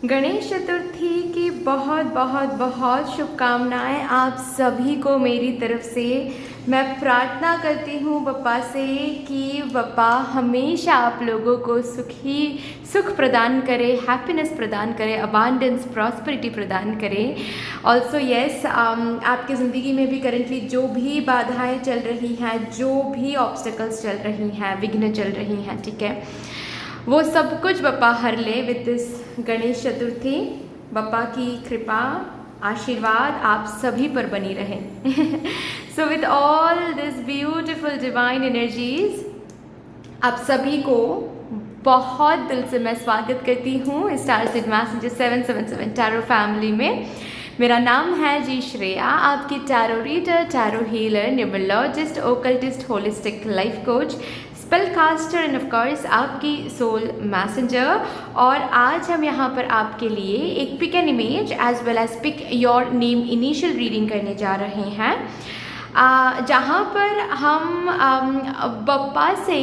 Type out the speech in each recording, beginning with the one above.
गणेश चतुर्थी की बहुत बहुत बहुत शुभकामनाएं आप सभी को मेरी तरफ से। मैं प्रार्थना करती हूँ बप्पा से कि बप्पा हमेशा आप लोगों को सुख प्रदान करे, हैप्पीनेस प्रदान करे, अबांडेंस, प्रॉस्पेरिटी प्रदान करे। ऑल्सो यस, आपकी ज़िंदगी में भी करेंटली जो भी बाधाएं चल रही हैं, जो भी ऑब्स्टेकल्स चल रही हैं, विघ्न चल रही हैं, ठीक है, वो सब कुछ बप्पा हर ले विद दिस गणेश चतुर्थी। बप्पा की कृपा, आशीर्वाद आप सभी पर बनी रहे। So with all this beautiful divine energies, आप सभी को बहुत दिल से मैं स्वागत करती हूँ star seed messenger 777 tarot family में। मेरा नाम है जी श्रेया, आपकी tarot reader, tarot healer, numerologist, occultist, holistic life coach, spell caster and of course आपकी सोल मैसेंजर। और आज हम यहाँ पर आपके लिए एक pick an image as well as pick your name initial reading करने जा रहे हैं, जहाँ पर हम बप्पा से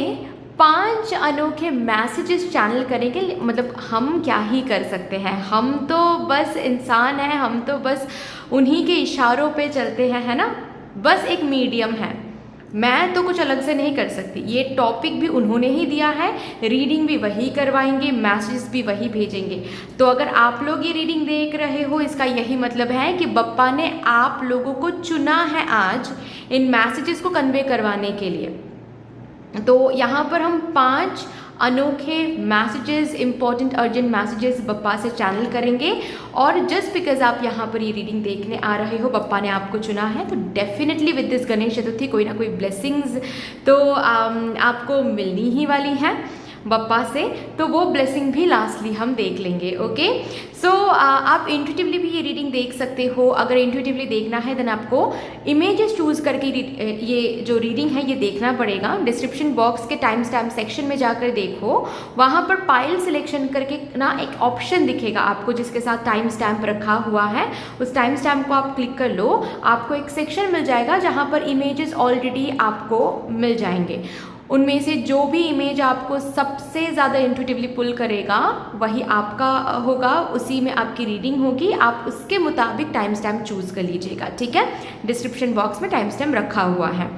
5 अनोखे मैसेजेस चैनल करेंगे। मतलब हम क्या ही कर सकते हैं, हम तो बस इंसान हैं, हम तो बस उन्हीं के इशारों पे चलते हैं, है ना, बस एक मीडियम है। मैं तो कुछ अलग से नहीं कर सकती, ये टॉपिक भी उन्होंने ही दिया है, रीडिंग भी वही करवाएंगे, मैसेज भी वही भेजेंगे। तो अगर आप लोग ये रीडिंग देख रहे हो, इसका यही मतलब है कि बप्पा ने आप लोगों को चुना है आज इन मैसेजेस को कन्वे करवाने के लिए। तो यहाँ पर हम 5 अनोखे messages, important urgent messages Bappa से चैनल करेंगे। और जस्ट बिकॉज आप यहाँ पर ये रीडिंग देखने आ रहे हो, बप्पा ने आपको चुना है, तो definitely with this Ganesh Chaturthi कोई ना कोई ब्लेसिंग्स तो आपको मिलनी ही वाली है बप्पा से। तो वो ब्लेसिंग भी लास्टली हम देख लेंगे। ओके, सो आप इंट्यूटिवली भी ये रीडिंग देख सकते हो। अगर इंट्यूटिवली देखना है देन आपको इमेजेस चूज करके ये जो रीडिंग है ये देखना पड़ेगा। डिस्क्रिप्शन बॉक्स के टाइम स्टैम्प सेक्शन में जाकर देखो, वहाँ पर पाइल सिलेक्शन करके ना एक ऑप्शन दिखेगा आपको जिसके साथ टाइम स्टैम्प रखा हुआ है। उस टाइम स्टैम्प को आप क्लिक कर लो, आपको एक सेक्शन मिल जाएगा जहाँ पर इमेजेस ऑलरेडी आपको मिल जाएंगे। उनमें से जो भी इमेज आपको सबसे ज़्यादा इंट्यूटिवली पुल करेगा वही आपका होगा, उसी में आपकी रीडिंग होगी। आप उसके मुताबिक टाइम स्टैम्प चूज़ कर लीजिएगा, ठीक है। डिस्क्रिप्शन बॉक्स में टाइम स्टैम्प रखा हुआ है।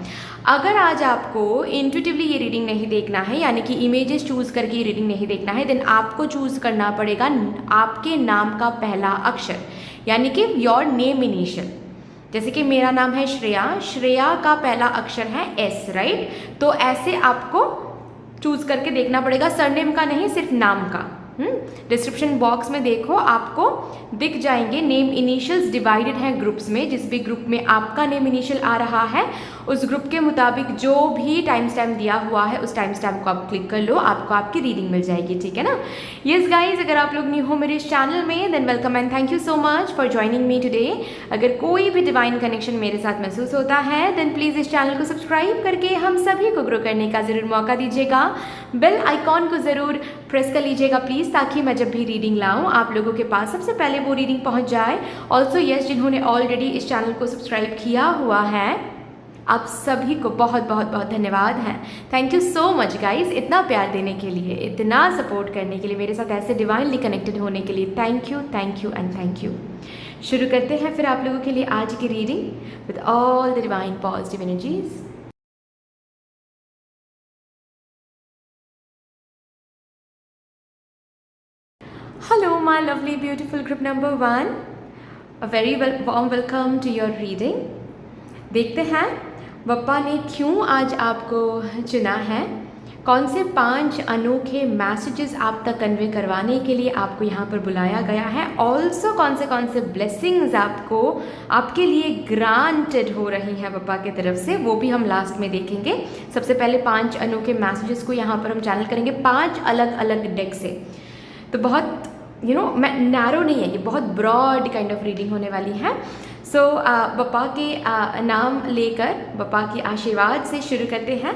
अगर आज आपको इंट्यूटिवली ये रीडिंग नहीं देखना है, यानी कि इमेजेस चूज़ करके ये रीडिंग नहीं देखना है, देन आपको चूज़ करना पड़ेगा आपके नाम का पहला अक्षर, यानी कि योर नेम इनिशियल। जैसे कि मेरा नाम है श्रेया, श्रेया का पहला अक्षर है एस, राइट। तो ऐसे आपको चूज करके देखना पड़ेगा, सरनेम का नहीं, सिर्फ नाम का। डिस्क्रिप्शन बॉक्स में देखो, आपको दिख जाएंगे नेम इनिशियल्स डिवाइडेड हैं ग्रुप्स में। जिस भी ग्रुप में आपका नेम इनिशियल आ रहा है उस ग्रुप के मुताबिक जो भी टाइम स्टैम्प दिया हुआ है उस टाइम स्टैम्प को आप क्लिक कर लो, आपको आपकी रीडिंग मिल जाएगी, ठीक है ना। यस गाइज, अगर आप लोग न्यू हो मेरे इस चैनल में than welcome and thank you so much for joining me today. अगर कोई भी डिवाइन कनेक्शन मेरे साथ महसूस होता है देन प्लीज़ इस चैनल को सब्सक्राइब करके हम सभी को ग्रो करने का ज़रूर मौका दीजिएगा। बेल आइकॉन को ज़रूर प्रेस कर लीजिएगा प्लीज़, ताकि मैं जब भी रीडिंग लाऊं आप लोगों के पास सबसे पहले वो रीडिंग पहुंच जाए। ऑल्सो यस, जिन्होंने ऑलरेडी इस चैनल को सब्सक्राइब किया हुआ है आप सभी को बहुत बहुत बहुत धन्यवाद है। Thank you so much guys, इतना प्यार देने के लिए, इतना सपोर्ट करने के लिए, मेरे साथ ऐसे डिवाइनली कनेक्टेड होने के लिए thank you and thank you. शुरू करते हैं फिर आप लोगों के लिए आज की reading with all the divine positive energies. Hello my lovely beautiful group number 1, a very warm welcome to your reading। देखते हैं बप्पा ने क्यों आज आपको चुना है, कौन से 5 अनोखे मैसेजेस आप तक कन्वे करवाने के लिए आपको यहाँ पर बुलाया गया है। ऑल्सो कौन से ब्लेसिंग्स आपको आपके लिए ग्रांटेड हो रही हैं बप्पा की तरफ से, वो भी हम लास्ट में देखेंगे। सबसे पहले 5 अनोखे मैसेजेस को यहाँ पर हम चैनल करेंगे 5 अलग अलग डेक से। तो बहुत मैं नैरो नहीं है, ये बहुत ब्रॉड काइंड ऑफ रीडिंग होने वाली है। सो बप्पा के नाम लेकर, बप्पा के आशीर्वाद से शुरू करते हैं।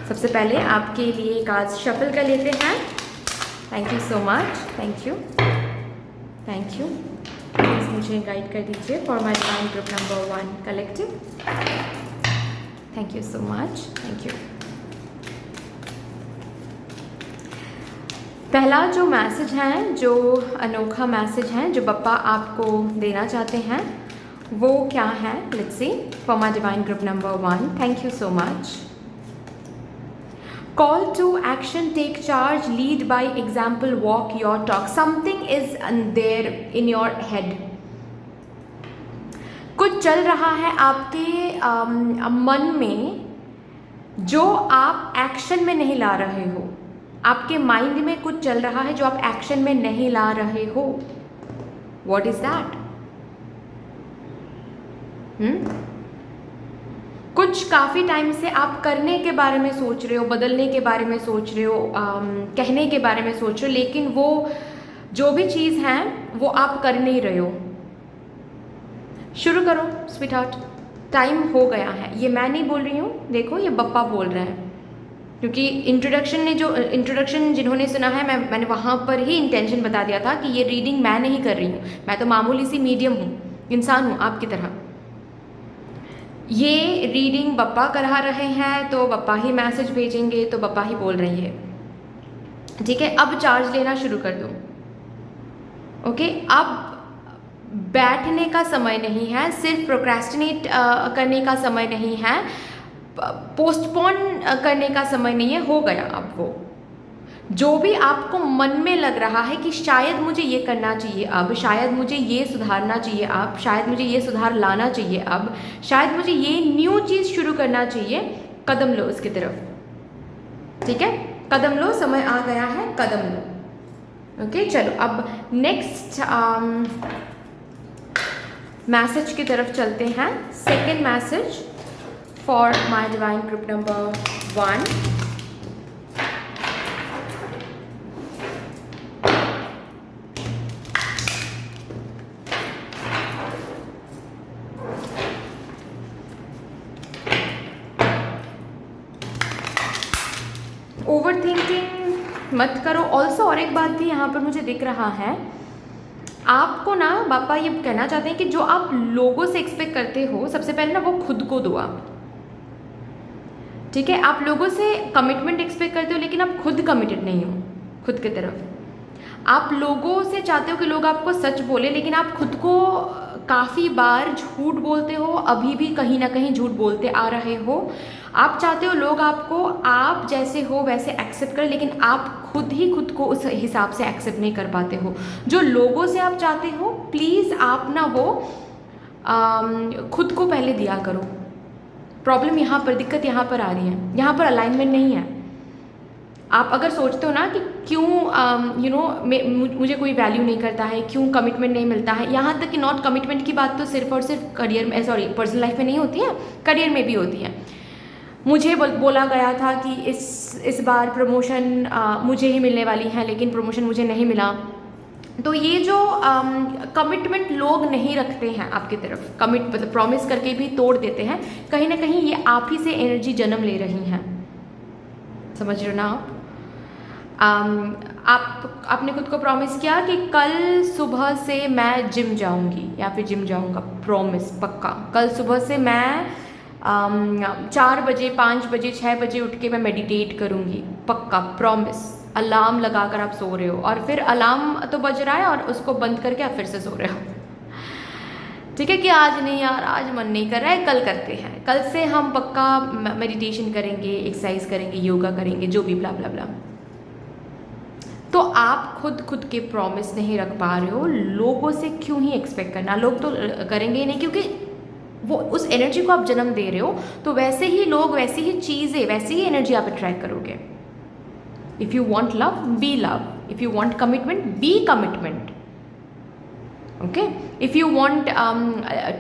सबसे पहले आपके लिए कार्ड्स शफल कर लेते हैं। Thank you so much, thank you please मुझे गाइड कर दीजिए for my divine group number 1 collective. Thank you so much, thank you. पहला जो मैसेज है, जो अनोखा मैसेज है जो पप्पा आपको देना चाहते हैं, वो क्या है? Let's see. For my divine group number 1, thank you so much. Call to action, take charge, lead by example, walk your talk. Something is there in your head. कुछ चल रहा है आपके मन में जो आप एक्शन में नहीं ला रहे हो। आपके माइंड में कुछ चल रहा है जो आप एक्शन में नहीं ला रहे हो। What is that? कुछ काफ़ी टाइम से आप करने के बारे में सोच रहे हो, बदलने के बारे में सोच रहे हो, कहने के बारे में सोच रहे हो, लेकिन वो जो भी चीज़ है वो आप कर नहीं रहे हो। शुरू करो स्वीट हार्ट, टाइम हो गया है। ये मैं नहीं बोल रही हूँ, देखो ये बप्पा बोल रहे हैं, क्योंकि इंट्रोडक्शन जिन्होंने सुना है, मैंने वहाँ पर ही इंटेंशन बता दिया था कि ये रीडिंग मैं नहीं कर रही हूँ। मैं तो मामूली सी मीडियम हूँ, इंसान हूँ आपकी तरह। ये रीडिंग बप्पा करा रहे हैं तो बप्पा ही मैसेज भेजेंगे, तो बप्पा ही बोल रही है। ठीक है, अब चार्ज लेना शुरू कर दो। ओके, अब बैठने का समय नहीं है, सिर्फ प्रोक्रेस्टिनेट करने का समय नहीं है, पोस्टपोन करने का समय नहीं है। हो गया अब वो जो भी आपको मन में लग रहा है कि शायद मुझे ये करना चाहिए, अब शायद मुझे ये सुधारना चाहिए, अब शायद मुझे ये सुधार लाना चाहिए, अब शायद मुझे ये न्यू चीज़ शुरू करना चाहिए, कदम लो उसकी तरफ। ठीक है, कदम लो, समय आ गया है, कदम लो। ओके, चलो अब नेक्स्ट मैसेज की तरफ चलते हैं। Second message for my divine group number 1। Over thinking मत करो। ऑल्सो और एक बात भी यहाँ पर मुझे दिख रहा है, आपको ना पापा ये कहना चाहते हैं कि जो आप लोगों से एक्सपेक्ट करते हो, सबसे पहले ना वो खुद को दो आप। ठीक है, आप लोगों से कमिटमेंट एक्सपेक्ट करते हो लेकिन आप खुद कमिटेड नहीं हो खुद की तरफ। आप लोगों से चाहते हो कि लोग आपको सच बोले, लेकिन आप खुद को काफ़ी बार झूठ बोलते हो, अभी भी कहीं ना कहीं झूठ बोलते आ रहे हो। आप चाहते हो लोग आपको आप जैसे हो वैसे एक्सेप्ट करें, लेकिन आप खुद ही खुद को उस हिसाब से एक्सेप्ट नहीं कर पाते हो। जो लोगों से आप चाहते हो, प्लीज़ आप ना वो खुद को पहले दिया करो। प्रॉब्लम यहाँ पर, दिक्कत यहाँ पर आ रही है, यहाँ पर अलाइनमेंट नहीं है। आप अगर सोचते हो ना कि क्यों मुझे कोई वैल्यू नहीं करता है, क्यों कमिटमेंट नहीं मिलता है, यहाँ तक कि नॉट कमिटमेंट की बात तो सिर्फ और सिर्फ करियर में, सॉरी पर्सनल लाइफ में नहीं होती है, करियर में भी होती है। मुझे बोला गया था कि इस बार प्रमोशन मुझे ही मिलने वाली है, लेकिन प्रमोशन मुझे नहीं मिला। तो ये जो कमिटमेंट लोग नहीं रखते हैं आपकी तरफ, मतलब प्रॉमिस करके भी तोड़ देते हैं, कहीं ना कहीं ये आप ही से एनर्जी जन्म ले रही हैं। समझ रहे हो ना आप? आपने खुद को प्रॉमिस किया कि कल सुबह से मैं जिम जाऊंगी या फिर जिम जाऊंगा, प्रॉमिस पक्का। कल सुबह से मैं 4 बजे 5 बजे 6 बजे उठ के मैं मेडिटेट करूंगी, पक्का प्रॉमिस। अलार्म लगाकर आप सो रहे हो और फिर अलार्म तो बज रहा है और उसको बंद करके आप फिर से सो रहे हो। ठीक है कि आज नहीं यार, आज मन नहीं कर रहा है, कल करते हैं, कल से हम पक्का मेडिटेशन करेंगे, एक्सरसाइज करेंगे, योगा करेंगे, जो भी ब्ला ब्ला ब्ला। तो आप खुद के प्रॉमिस नहीं रख पा रहे हो, लोगों से क्यों ही एक्सपेक्ट करना, लोग तो करेंगे ही नहीं, क्योंकि वो उस एनर्जी को आप जन्म दे रहे हो, तो वैसे ही लोग, वैसी ही चीज़ें, वैसी ही एनर्जी आप अट्रैक्ट करोगे। If you want love, be love. If you want commitment, be commitment. Okay, if you want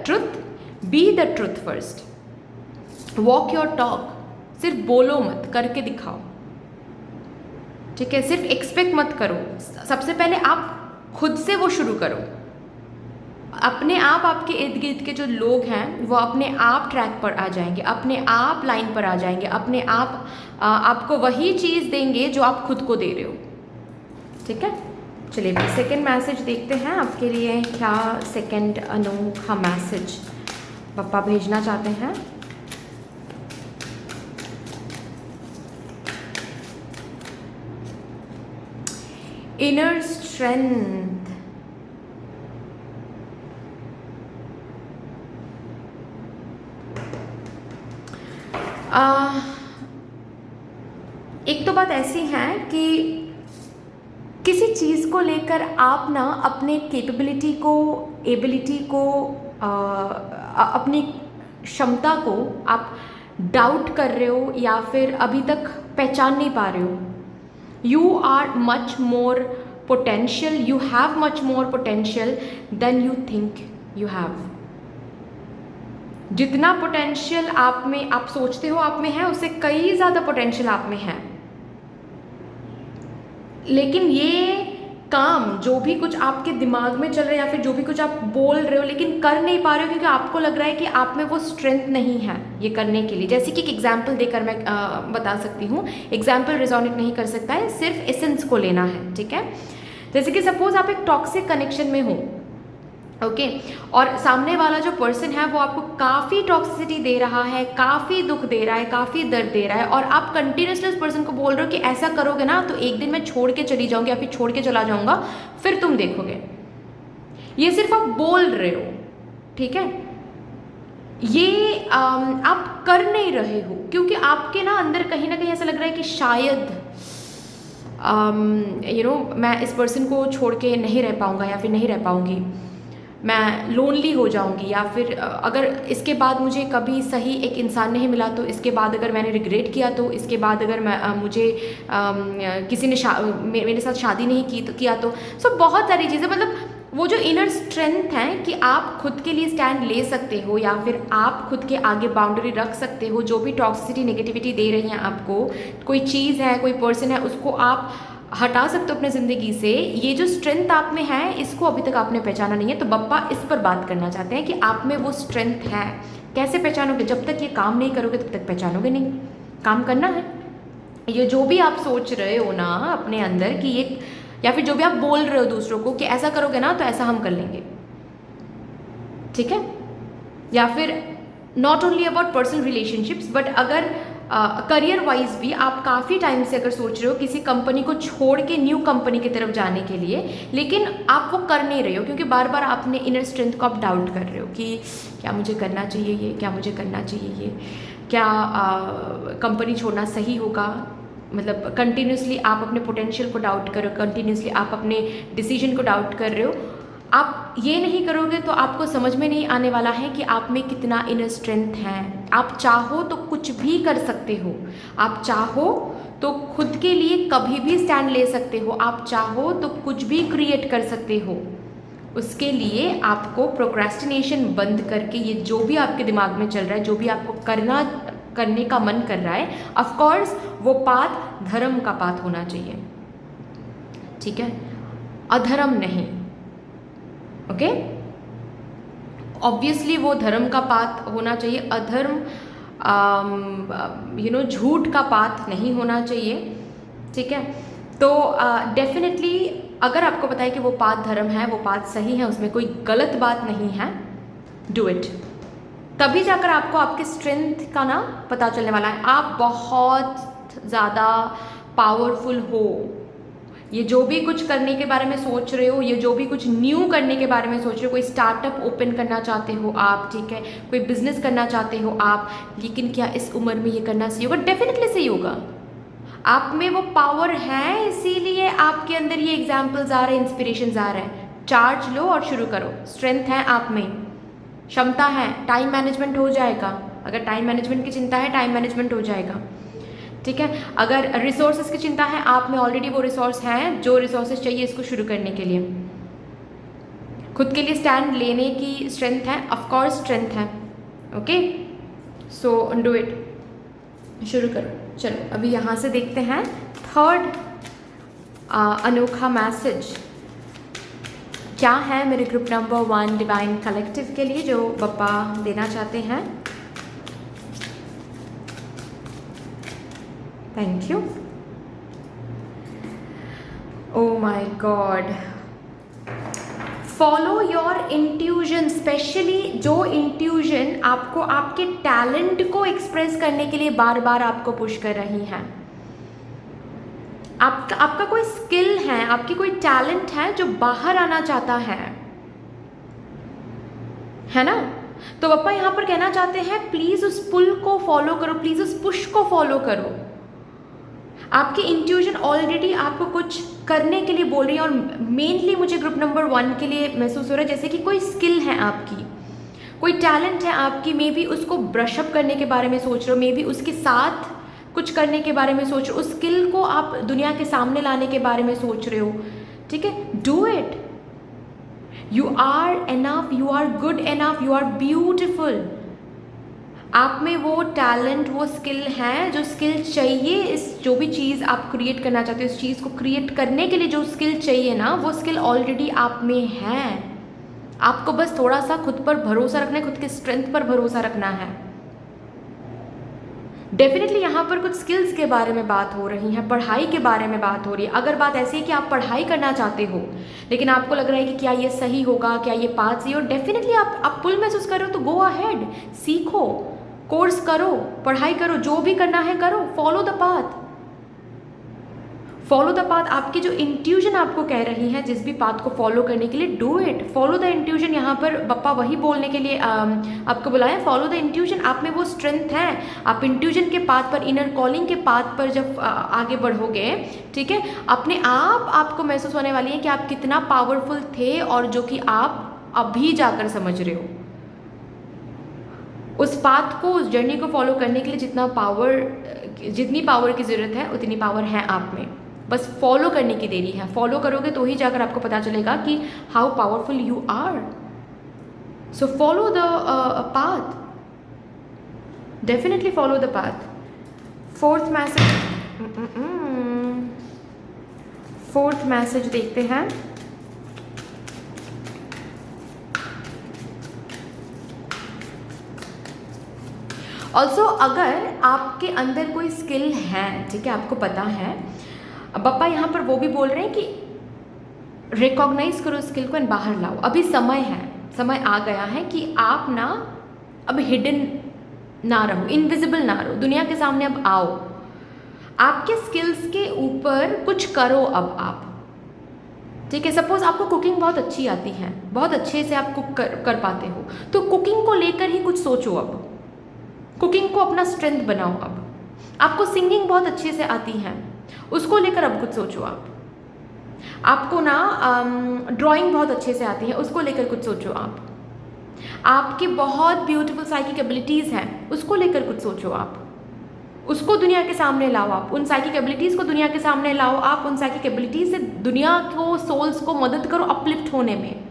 truth, be the truth first. Walk your talk, सिर्फ बोलो मत, करके दिखाओ। ठीक है, सिर्फ एक्सपेक्ट मत करो, सबसे पहले आप खुद से वो शुरू करो। अपने आप आपके इर्द गिर्द के जो लोग हैं वो अपने आप ट्रैक पर आ जाएंगे, अपने आप लाइन पर आ जाएंगे, अपने आप आपको वही चीज़ देंगे जो आप खुद को दे रहे हो। ठीक है, चलिए फिर सेकेंड मैसेज देखते हैं आपके लिए। क्या सेकेंड अनोखा मैसेज पापा भेजना चाहते हैं? inner strength. एक तो बात ऐसी है कि किसी चीज़ को लेकर आप ना अपने कैपेबिलिटी को, एबिलिटी को, अपनी क्षमता को आप डाउट कर रहे हो या फिर अभी तक पहचान नहीं पा रहे हो. You are much more potential, you have much more potential than you think you have. जितना पोटेंशियल आप में, आप सोचते हो आप में है, उससे कई ज़्यादा पोटेंशियल आप में है. लेकिन ये काम, जो भी कुछ आपके दिमाग में चल रहा है या फिर जो भी कुछ आप बोल रहे हो लेकिन कर नहीं पा रहे हो क्योंकि आपको लग रहा है कि आप में वो स्ट्रेंथ नहीं है ये करने के लिए. जैसे कि एक एग्जाम्पल देकर मैं बता सकती हूँ. एग्जाम्पल रिजोनेट नहीं कर सकता है, सिर्फ एसेंस को लेना है. ठीक है. जैसे कि सपोज आप एक टॉक्सिक कनेक्शन में हो, ओके, और सामने वाला जो पर्सन है वो आपको काफ़ी टॉक्सिसिटी दे रहा है, काफ़ी दुख दे रहा है, काफ़ी दर्द दे रहा है, और आप कंटिन्यूसली उस पर्सन को बोल रहे हो कि ऐसा करोगे ना तो एक दिन मैं छोड़ के चली जाऊंगी या फिर छोड़ के चला जाऊंगा, फिर तुम देखोगे. ये सिर्फ आप बोल रहे हो. ठीक है. ये आप कर नहीं रहे हो क्योंकि आपके ना अंदर कहीं ना कहीं ऐसा लग रहा है कि शायद मैं इस पर्सन को छोड़ के नहीं रह पाऊंगा या फिर नहीं रह पाऊंगी, मैं लोनली हो जाऊंगी, या फिर अगर इसके बाद मुझे कभी सही एक इंसान नहीं मिला तो इसके बाद अगर मैंने रिग्रेट किया तो इसके बाद अगर मुझे किसी ने मेरे साथ शादी नहीं की तो किया तो बहुत सारी चीज़ें. मतलब वो जो इनर स्ट्रेंथ है कि आप खुद के लिए स्टैंड ले सकते हो या फिर आप खुद के आगे बाउंड्री रख सकते हो. जो भी टॉक्सिसिटी, नेगेटिविटी दे रही हैं आपको, कोई चीज़ है, कोई पर्सन है, उसको आप हटा सकते हो अपने ज़िंदगी से. ये जो स्ट्रेंथ आप में है इसको अभी तक आपने पहचाना नहीं है. तो बप्पा इस पर बात करना चाहते हैं कि आप में वो स्ट्रेंथ है. कैसे पहचानोगे? जब तक ये काम नहीं करोगे तब तक पहचानोगे नहीं. काम करना है. ये जो भी आप सोच रहे हो ना अपने अंदर कि ये, या फिर जो भी आप बोल रहे हो दूसरों को कि ऐसा करोगे ना तो ऐसा हम कर लेंगे, ठीक है, या फिर not only about personal relationships but अगर करियर वाइज भी आप काफ़ी टाइम से अगर सोच रहे हो किसी कंपनी को छोड़ के न्यू कंपनी की तरफ जाने के लिए, लेकिन आप वो कर नहीं रहे हो क्योंकि बार बार आपने इनर स्ट्रेंथ को आप डाउट कर रहे हो कि क्या मुझे करना चाहिए ये, क्या मुझे करना चाहिए ये, क्या कंपनी छोड़ना सही होगा. मतलब कंटिन्यूसली आप अपने पोटेंशियल को डाउट कर रहे हो, कंटिन्यूसली आप अपने डिसीजन को डाउट कर रहे हो. आप ये नहीं करोगे तो आपको समझ में नहीं आने वाला है कि आप में कितना इनर स्ट्रेंथ है. आप चाहो तो कुछ भी कर सकते हो. आप चाहो तो खुद के लिए कभी भी स्टैंड ले सकते हो. आप चाहो तो कुछ भी क्रिएट कर सकते हो. उसके लिए आपको प्रोक्रेस्टिनेशन बंद करके ये जो भी आपके दिमाग में चल रहा है, जो भी आपको करने का मन कर रहा है, ऑफ कोर्स वो पाथ धर्म का पाथ होना चाहिए, ठीक है, अधर्म नहीं. ओके, ऑब्वियसली वो धर्म का पाथ होना चाहिए. अधर्म झूठ का पाथ नहीं होना चाहिए, ठीक है. तो डेफिनेटली अगर आपको पता है कि वो पाथ धर्म है, वो पाथ सही है, उसमें कोई गलत बात नहीं है, डू इट. तभी जाकर आपको आपके स्ट्रेंथ का ना पता चलने वाला है. आप बहुत ज़्यादा पावरफुल हो. ये जो भी कुछ करने के बारे में सोच रहे हो, ये जो भी कुछ न्यू करने के बारे में सोच रहे हो, कोई स्टार्टअप ओपन करना चाहते हो आप, ठीक है, कोई बिजनेस करना चाहते हो आप, लेकिन क्या इस उम्र में ये करना सही होगा? डेफिनेटली सही होगा. आप में वो पावर है, इसीलिए आपके अंदर ये एग्जाम्पल्स आ रहे हैं, इंस्पिरेशंस आ रहे हैं. चार्ज लो और शुरू करो. स्ट्रेंथ है आप में, क्षमता है, टाइम मैनेजमेंट हो जाएगा. अगर टाइम मैनेजमेंट की चिंता है, टाइम मैनेजमेंट हो जाएगा, ठीक है. अगर रिसोर्सेज की चिंता है, आप में ऑलरेडी वो रिसोर्स हैं जो रिसोर्सेज चाहिए इसको शुरू करने के लिए. खुद के लिए स्टैंड लेने की स्ट्रेंथ है, ऑफ कोर्स स्ट्रेंथ है. Okay, so do it. शुरू करो. चलो अभी यहाँ से देखते हैं थर्ड अनोखा मैसेज क्या है मेरे ग्रुप नंबर 1 डिवाइन कलेक्टिव के लिए, जो बप्पा देना चाहते हैं. Thank you. O my God. Follow your intuition, specially जो इंट्यूजन आपको आपके टैलेंट को एक्सप्रेस करने के लिए बार बार आपको पुश कर रही हैं. आपका कोई स्किल है, आपकी कोई टैलेंट है जो बाहर आना चाहता है ना। तो पापा यहाँ पर कहना चाहते हैं प्लीज़ उस पुल को फॉलो करो, प्लीज़ उस पुश को फॉलो करो। आपकी इंट्यूशन ऑलरेडी आपको कुछ करने के लिए बोल रही है। और मेनली मुझे ग्रुप नंबर 1 के लिए महसूस हो रहा है जैसे कि कोई स्किल है आपकी, कोई टैलेंट है आपकी, मे बी उसको ब्रशअप करने के बारे में सोच रहे हो, मे बी उसके साथ कुछ करने के बारे में सोच रहे हो, उस स्किल को आप दुनिया के सामने लाने के बारे में सोच रहे हो। ठीक है, do it. You are enough, you are good enough, you are beautiful. आप में वो टैलेंट, वो स्किल है, जो स्किल चाहिए, इस जो भी चीज़ आप क्रिएट करना चाहते हो, इस चीज़ को क्रिएट करने के लिए जो स्किल चाहिए ना, वो स्किल ऑलरेडी आप में है। आपको बस थोड़ा सा खुद पर भरोसा रखना है, खुद के स्ट्रेंथ पर भरोसा रखना है। डेफिनेटली यहाँ पर कुछ स्किल्स के बारे में बात हो रही है, पढ़ाई के बारे में बात हो रही है। अगर बात ऐसी है कि आप पढ़ाई करना चाहते हो लेकिन आपको लग रहा है कि क्या ये सही होगा, क्या ये पाथ सही हो, डेफिनेटली आप पुल महसूस कर रहे हो तो गो अहेड, सीखो, कोर्स करो, पढ़ाई करो, जो भी करना है करो, follow the path, follow the path. आपकी जो इंट्यूशन आपको कह रही है जिस भी पाथ को फॉलो करने के लिए, do it, follow the intuition. यहाँ पर पप्पा वही बोलने के लिए आपको बुलाया, फॉलो द इंट्यूशन। आप में वो स्ट्रेंथ है, आप इंट्यूशन के पाथ पर, इनर कॉलिंग के पाथ पर जब आगे बढ़ोगे, ठीक है, अपने आप आपको महसूस होने वाली है कि आप कितना पावरफुल थे और जो कि आप अभी जाकर समझ रहे हो। उस पाथ को, उस जर्नी को फॉलो करने के लिए जितनी पावर की ज़रूरत है उतनी पावर है आप में, बस फॉलो करने की देरी है। फॉलो करोगे तो ही जाकर आपको पता चलेगा कि how powerful you are. So follow the path, definitely follow the path. Fourth message देखते हैं। ऑल्सो अगर आपके अंदर कोई स्किल है, ठीक है, आपको पता है, पापा यहाँ पर वो भी बोल रहे हैं कि रिकॉग्नाइज करो स्किल को एंड बाहर लाओ। अभी समय है, समय आ गया है कि आप ना अब हिडन ना रहो, इनविजिबल ना रहो, दुनिया के सामने अब आओ, आपके स्किल्स के ऊपर कुछ करो अब आप। ठीक है, सपोज आपको कुकिंग बहुत अच्छी आती है, बहुत अच्छे से आप कुक कर पाते हो, तो कुकिंग को लेकर ही कुछ सोचो अब, कुकिंग को अपना स्ट्रेंथ बनाओ अब। आपको सिंगिंग बहुत अच्छे से आती है, उसको लेकर अब कुछ सोचो आप। आपको ना ड्राइंग बहुत अच्छे से आती है, उसको लेकर कुछ सोचो आप। आपकी बहुत ब्यूटीफुल साइकिक एबिलिटीज़ हैं, उसको लेकर कुछ सोचो आप। उसको दुनिया के सामने लाओ आप, उन साइकिक एबिलिटीज़ को दुनिया के सामने लाओ आप। उन साइकिक एबिलिटीज़ से दुनिया को, सोल्स को मदद करो अपलिफ्ट होने में।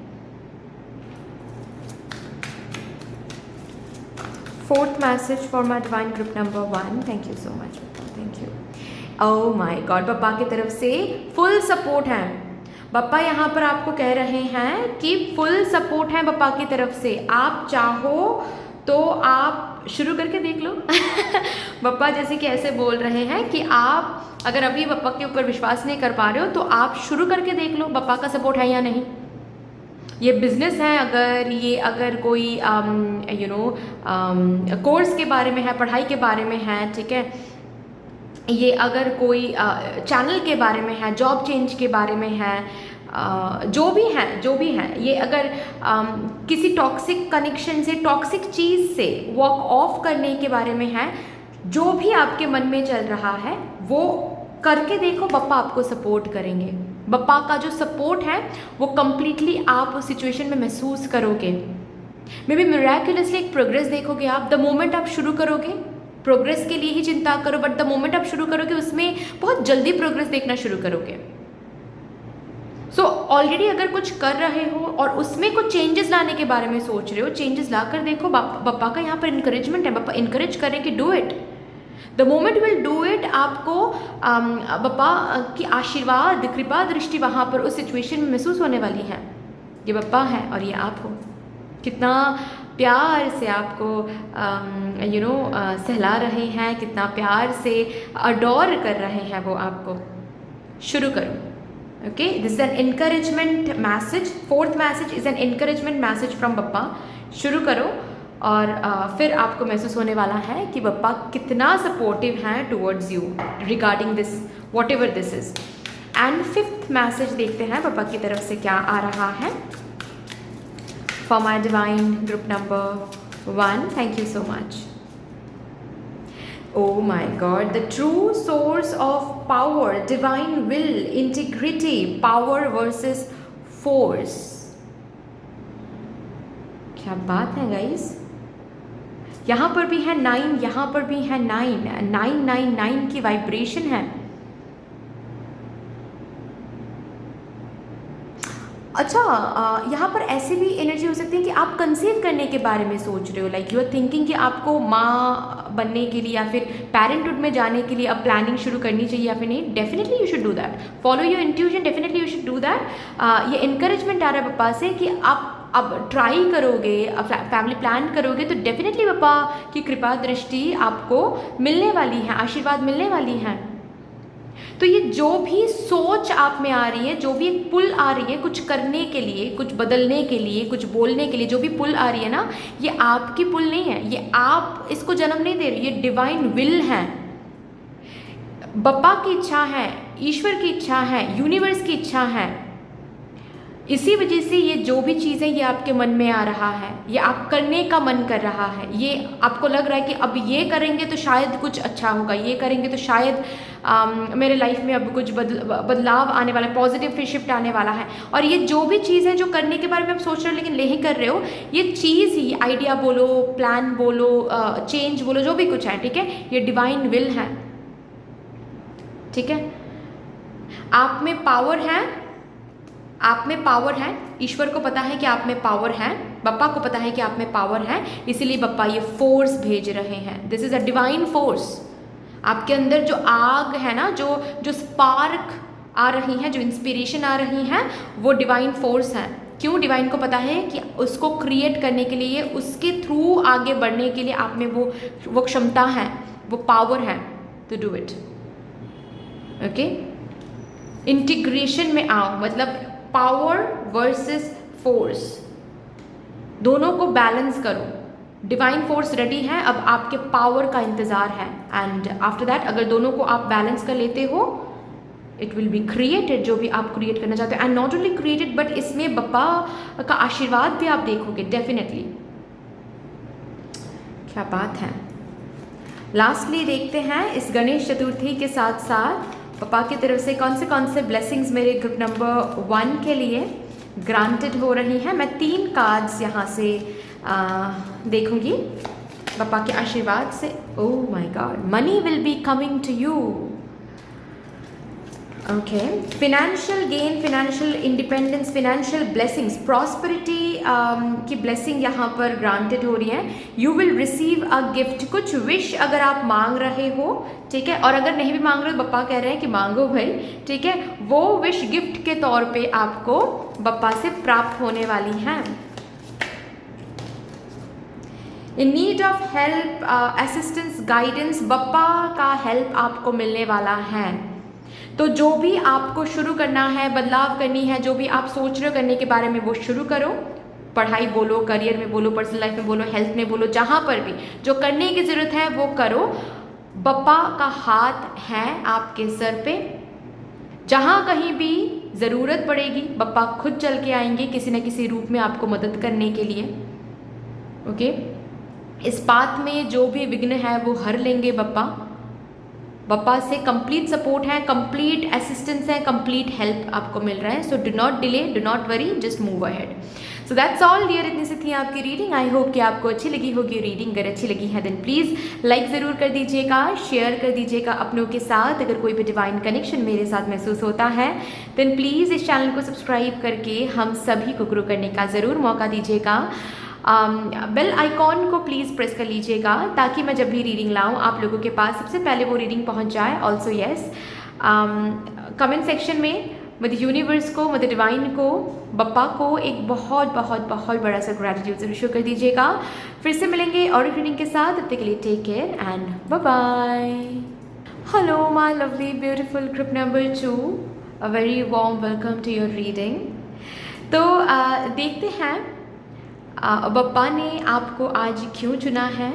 Fourth message for my divine group number 1। Thank you so much, thank you. Oh my God, पापा की तरफ से फुल सपोर्ट है। पापा यहाँ पर आपको कह रहे हैं कि फुल सपोर्ट है पापा की तरफ से। आप चाहो तो आप शुरू करके देख लो। पापा जैसे कि ऐसे बोल रहे हैं कि आप अगर अभी पापा के ऊपर विश्वास नहीं कर पा रहे हो तो आप शुरू करके देख लो पापा का सपोर्ट है या नहीं। ये बिजनेस है, अगर कोई कोर्स के बारे में है, पढ़ाई के बारे में है, ठीक है, ये अगर कोई चैनल के बारे में है, जॉब चेंज के बारे में है, जो भी है, ये अगर किसी टॉक्सिक कनेक्शन से, टॉक्सिक चीज़ से वॉक ऑफ करने के बारे में है, जो भी आपके मन में चल रहा है वो करके देखो, बप्पा आपको सपोर्ट करेंगे। बप्पा का जो सपोर्ट है वो कम्प्लीटली आप उस सिचुएशन में महसूस करोगे। मे बी मिराक्युलसली एक प्रोग्रेस देखोगे आप। द मोमेंट आप शुरू करोगे, प्रोग्रेस के लिए ही चिंता करो, बट द मोमेंट आप शुरू करोगे उसमें बहुत जल्दी प्रोग्रेस देखना शुरू करोगे। सो ऑलरेडी अगर कुछ कर रहे हो और उसमें कुछ चेंजेस लाने के बारे में सोच रहे हो, चेंजेस ला कर देखो। बप्पा का यहाँ पर इंकरेजमेंट है, बप्पा इंकरेज करें कि do it. The moment will do it, आपको बप्पा की आशीर्वाद, कृपा दृष्टि वहाँ पर उस सिचुएशन में महसूस होने वाली है। ये बप्पा है और ये आप हो। कितना प्यार से आपको सहला रहे हैं, कितना प्यार से अडोर कर रहे हैं वो आपको। शुरू करो, okay. This is an encouragement message. Fourth message is an encouragement message from Bappa. शुरू करो और फिर आपको महसूस होने वाला है कि बप्पा कितना सपोर्टिव हैं towards you regarding this what ever this is. And fifth message देखते हैं पापा की तरफ से क्या आ रहा है for my divine group number 1। Thank you so much. Oh my God, the true source of power, divine will, integrity, power versus force। क्या बात है गाइस, यहाँ पर भी है 9, यहाँ पर भी है 9 की वाइब्रेशन है। अच्छा, यहाँ पर ऐसी भी एनर्जी हो सकती है कि आप कंसीव करने के बारे में सोच रहे हो, लाइक यू आर थिंकिंग कि आपको माँ बनने के लिए या फिर पेरेंटहुड में जाने के लिए अब प्लानिंग शुरू करनी चाहिए या फिर नहीं। Definitely you should do that, follow your intuition, definitely you should do that. ये इनकरेजमेंट आ रहा है पापा से कि आप अब ट्राई करोगे, अब फैमिली प्लान करोगे तो डेफिनेटली पापा की कृपा दृष्टि आपको मिलने वाली है, आशीर्वाद मिलने वाली है। तो ये जो भी सोच आप में आ रही है, जो भी एक पुल आ रही है कुछ करने के लिए, कुछ बदलने के लिए, कुछ बोलने के लिए, जो भी पुल आ रही है ना, ये आपकी पुल नहीं है, ये आप इसको जन्म नहीं दे रहे, ये डिवाइन विल है, बप्पा की इच्छा है, ईश्वर की इच्छा है, यूनिवर्स की इच्छा है। इसी वजह से ये जो भी चीज़ें ये आपके मन में आ रहा है, ये आप करने का मन कर रहा है, ये आपको लग रहा है कि अब ये करेंगे तो शायद कुछ अच्छा होगा, ये करेंगे तो शायद मेरे लाइफ में अब कुछ बदलाव आने वाला है, पॉजिटिव फिर शिफ्ट आने वाला है। और ये जो भी चीज़ है जो करने के बारे में आप सोच रहे हो लेकिन नहीं कर रहे हो, ये चीज़ ही, आइडिया बोलो, प्लान बोलो, चेंज बोलो, जो भी कुछ है, ठीक है, ये डिवाइन विल है, ठीक है। आप में पावर है, आप में पावर है, ईश्वर को पता है कि आप में पावर है, बप्पा को पता है कि आप में पावर है, इसीलिए बप्पा ये फोर्स भेज रहे हैं। This is a divine force. आपके अंदर जो आग है ना, जो स्पार्क आ रही है, जो इंस्पिरेशन आ रही है, वो डिवाइन फोर्स है। क्यों? डिवाइन को पता है कि उसको क्रिएट करने के लिए, उसके थ्रू आगे बढ़ने के लिए आप में वो क्षमता है, वो पावर है to do it. Okay, integration में आओ, मतलब पावर वर्सेस फोर्स, दोनों को बैलेंस करो। डिवाइन फोर्स रेडी है, अब आपके पावर का इंतज़ार है। एंड आफ्टर दैट अगर दोनों को आप बैलेंस कर लेते हो, इट विल बी क्रिएटेड, जो भी आप क्रिएट करना चाहते हो। And not only created, but इसमें बप्पा का आशीर्वाद भी आप देखोगे डेफिनेटली। क्या बात है। लास्टली देखते हैं इस गणेश चतुर्थी के साथ साथ पापा की तरफ से कौन से ब्लेसिंग्स मेरे ग्रुप नंबर 1 के लिए ग्रांटेड हो रही हैं। मैं 3 कार्ड्स यहाँ से देखूंगी पापा के आशीर्वाद से। Oh my God, money will be coming to you. Okay, financial gain, financial independence, financial blessings, prosperity की ब्लेसिंग यहाँ पर ग्रांटेड हो रही है। You will receive a gift, कुछ विश अगर आप मांग रहे हो, ठीक है, और अगर नहीं भी मांग रहे हो, बप्पा कह रहे हैं कि मांगो भाई, ठीक है, वो विश गिफ्ट के तौर पे आपको बप्पा से प्राप्त होने वाली हैं। In need of help, assistance, guidance, Bappa का हेल्प आपको मिलने वाला है। तो जो भी आपको शुरू करना है, बदलाव करनी है, जो भी आप सोच रहे हो करने के बारे में, वो शुरू करो। पढ़ाई बोलो, करियर में बोलो, पर्सनल लाइफ में बोलो, हेल्थ में बोलो, जहाँ पर भी जो करने की ज़रूरत है वो करो। बप्पा का हाथ है आपके सर पे, जहाँ कहीं भी ज़रूरत पड़ेगी बप्पा खुद चल के आएंगे किसी न किसी रूप में आपको मदद करने के लिए। ओके, इस बात में जो भी विघ्न है वो हर लेंगे बप्पा। बप्पा से कंप्लीट सपोर्ट है, कंप्लीट असिस्टेंस है, कंप्लीट हेल्प आपको मिल रहा है। So do not delay, do not worry, just move ahead. So that's all dear, इतनी सी थी आपकी रीडिंग। आई होप कि आपको अच्छी लगी होगी रीडिंग। अगर अच्छी लगी है देन प्लीज़ लाइक ज़रूर कर दीजिएगा, शेयर कर दीजिएगा अपनों के साथ। अगर कोई भी डिवाइन कनेक्शन मेरे साथ महसूस होता है देन प्लीज़ इस चैनल को सब्सक्राइब करके हम सभी को ग्रो करने का ज़रूर मौका दीजिएगा। बेल आइकॉन को प्लीज़ प्रेस कर लीजिएगा ताकि मैं जब भी रीडिंग लाऊं आप लोगों के पास सबसे पहले वो रीडिंग पहुंच जाए। ऑल्सो येस, कमेंट सेक्शन में मद यूनिवर्स को, मद डिवाइन को, बप्पा को एक बहुत बहुत बहुत बड़ा सा ग्रैटिट्यूड जरूर शो कर दीजिएगा। फिर से मिलेंगे और एक रीडिंग के साथ, तब तक के लिए take care and bye bye. Hello my lovely beautiful group number 2, a very warm welcome to your reading. तो देखते हैं बप्पा ने आपको आज क्यों चुना है,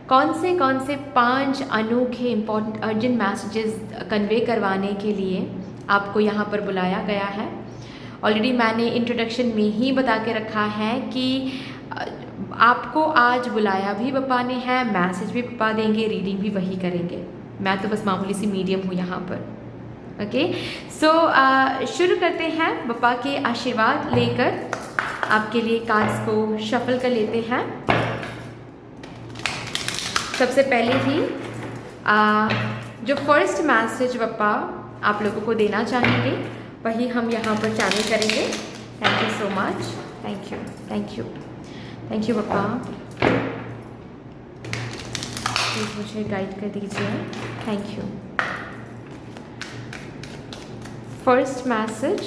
कौन से 5 अनोखे इम्पॉर्टेंट अर्जेंट मैसेजेस कन्वे करवाने के लिए आपको यहाँ पर बुलाया गया है। ऑलरेडी मैंने इंट्रोडक्शन में ही बता के रखा है कि आपको आज बुलाया भी पप्पा ने है, मैसेज भी पप्पा देंगे, रीडिंग भी वही करेंगे। मैं तो बस मामूली सी मीडियम हूँ यहाँ पर। ओके, सो शुरू करते हैं। पप्पा के आशीर्वाद लेकर आपके लिए कार्ड्स को शफल कर लेते हैं। सबसे पहले ही जो फर्स्ट मैसेज पप्पा आप लोगों को देना चाहेंगे वही हम यहाँ पर चैनल करेंगे। Thank you so much, thank you, thank you, thank you पप्पा। प्लीज़ मुझे गाइड कर दीजिए, thank you. First message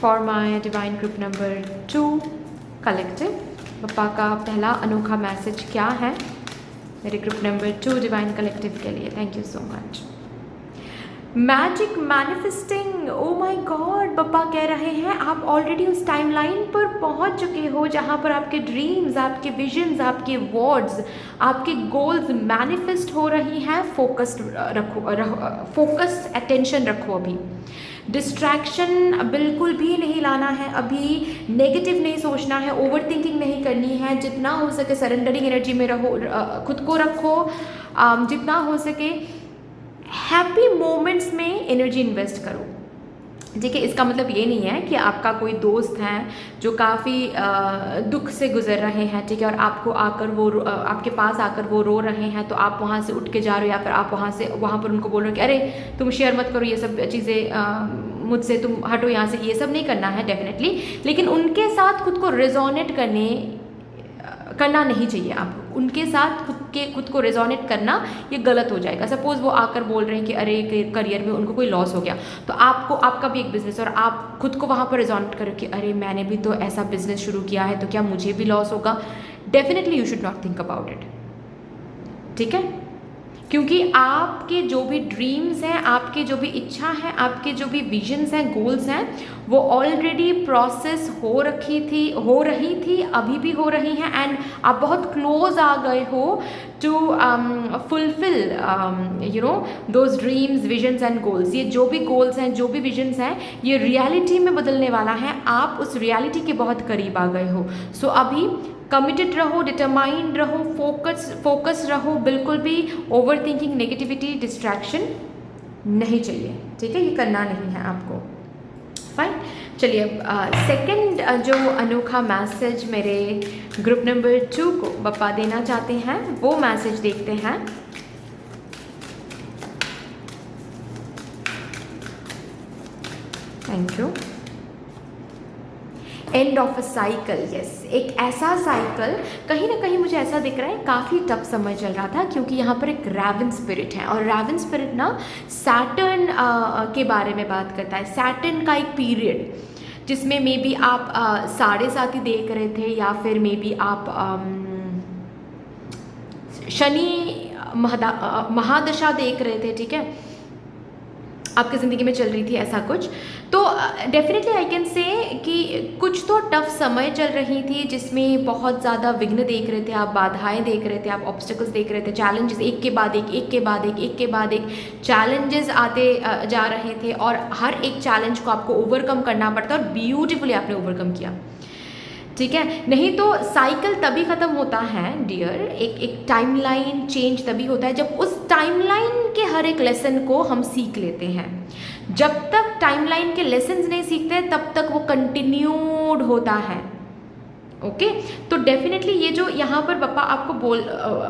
for my divine group number 2 collective. पप्पा का पहला अनोखा मैसेज क्या है मेरे ग्रुप नंबर 2 डिवाइन कलेक्टिव के लिए? Thank you so much. Magic manifesting, oh my God, पप्पा कह रहे हैं आप ऑलरेडी उस टाइमलाइन पर पहुंच चुके हो जहां पर आपके ड्रीम्स, आपके विजन्स, आपके वर्ड्स, आपके गोल्स मैनिफेस्ट हो रही हैं। फोकस्ड अटेंशन रखो। अभी डिस्ट्रैक्शन बिल्कुल भी नहीं लाना है, अभी नेगेटिव नहीं सोचना है, ओवर थिंकिंग नहीं करनी है। जितना हो सके सरेंडरिंग एनर्जी में रहो, खुद को रखो। जितना हो सके हैप्पी मोमेंट्स में एनर्जी इन्वेस्ट करो। ठीक है, इसका मतलब ये नहीं है कि आपका कोई दोस्त है जो काफ़ी दुख से गुजर रहे हैं, ठीक है, और आपको आकर वो आपके पास आकर वो रो रहे हैं तो आप वहाँ से उठ के जा रहे हो, या फिर आप वहाँ पर उनको बोल रहे हो कि अरे तुम शेयर मत करो ये सब चीज़ें मुझसे, तुम हटो यहाँ से। ये सब नहीं करना है डेफिनेटली, लेकिन उनके साथ खुद को रेजोनेट करना नहीं चाहिए। आपको उनके साथ खुद को रेजोनेट करना ये गलत हो जाएगा। सपोज वो आकर बोल रहे हैं कि अरे करियर में उनको कोई लॉस हो गया, तो आपका भी एक बिजनेस और आप खुद को वहाँ पर रेजोनेट करो कि अरे मैंने भी तो ऐसा बिजनेस शुरू किया है, तो क्या मुझे भी लॉस होगा? Definitely you should not think about it. ठीक है, क्योंकि आपके जो भी ड्रीम्स हैं, आपके जो भी इच्छा है, आपके जो भी विजन्स हैं, गोल्स हैं, वो ऑलरेडी प्रोसेस हो रही थी, अभी भी हो रही हैं, एंड आप बहुत क्लोज आ गए हो to fulfil those dreams, visions and goals. ये जो भी गोल्स हैं, जो भी विजन्स हैं, ये रियलिटी में बदलने वाला है। आप उस रियलिटी के बहुत करीब आ गए हो। सो अभी कमिटेड रहो, डिटरमाइंड रहो, फोकस रहो। बिल्कुल भी ओवर थिंकिंग, नेगेटिविटी, डिस्ट्रैक्शन नहीं चाहिए। ठीक है, ये करना नहीं है आपको। फाइन, चलिए अब सेकंड जो अनोखा मैसेज मेरे ग्रुप नंबर 2 को पप्पा देना चाहते हैं वो मैसेज देखते हैं। Thank you. End of a cycle, yes, एक ऐसा साइकिल, कहीं ना कहीं मुझे ऐसा दिख रहा है काफ़ी टफ समय चल रहा था, क्योंकि यहाँ पर एक रैवन स्पिरिट है, और रैवन स्पिरिट ना सैटर्न के बारे में बात करता है। सैटर्न का एक पीरियड जिसमें मे बी आप 7.5 देख रहे थे, या फिर मे बी आप शनि महादशा देख रहे थे। ठीक है, आपकी ज़िंदगी में चल रही थी ऐसा कुछ। तो डेफिनेटली आई कैन से कि कुछ तो टफ समय चल रही थी जिसमें बहुत ज़्यादा विघ्न देख रहे थे आप, बाधाएं देख रहे थे आप, ऑब्स्टिकल्स देख रहे थे, चैलेंजेस एक के बाद एक चैलेंजेस आते जा रहे थे, और हर एक चैलेंज को आपको ओवरकम करना पड़ता, और ब्यूटीफुली आपने ओवरकम किया। ठीक है, नहीं तो साइकिल तभी ख़त्म होता है डियर, एक टाइमलाइन चेंज तभी होता है जब उस टाइमलाइन के हर एक लेसन को हम सीख लेते हैं। जब तक टाइमलाइन के लेसन्स नहीं सीखते तब तक वो कंटिन्यूड होता है। ओके, तो डेफिनेटली ये जो यहाँ पर पापा आपको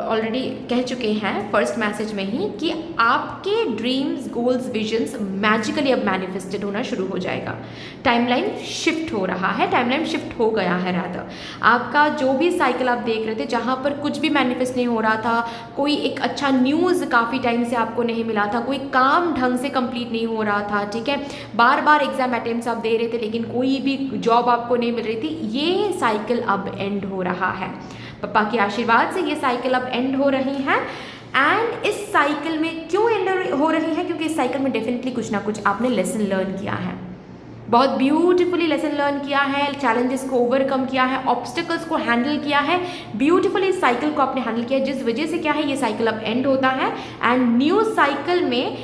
ऑलरेडी कह चुके हैं फर्स्ट मैसेज में ही कि आपके ड्रीम्स, गोल्स, विजन्स मैजिकली अब मैनिफेस्टेड होना शुरू हो जाएगा। टाइमलाइन शिफ्ट हो रहा है, टाइमलाइन शिफ्ट हो गया है। रादर आपका जो भी साइकिल आप देख रहे थे जहाँ पर कुछ भी मैनिफेस्ट नहीं हो रहा था, कोई एक अच्छा न्यूज़ काफ़ी टाइम से आपको नहीं मिला था, कोई काम ढंग से कंप्लीट नहीं हो रहा था, ठीक है, बार बार एग्जाम अटेम्प्ट्स आप दे रहे थे लेकिन कोई भी जॉब आपको नहीं मिल रही थी, ये साइकिल अब एंड हो रहा है। पापा के आशीर्वाद से ये साइकिल अब एंड हो रही है। एंड इस साइकिल में क्यों एंड हो रही है? क्योंकि इस साइकिल में डेफिनेटली कुछ ना कुछ आपने लेसन लर्न किया है। बहुत ब्यूटीफुली लेसन लर्न किया है, चैलेंजेस को ओवरकम किया है, ऑब्स्टिकल्स को हैंडल किया है, ब्यूटीफुली इस साइकिल को आपने हैंडल किया है, जिस वजह से क्या है ये साइकिल अब एंड होता है। एंड न्यू साइकिल में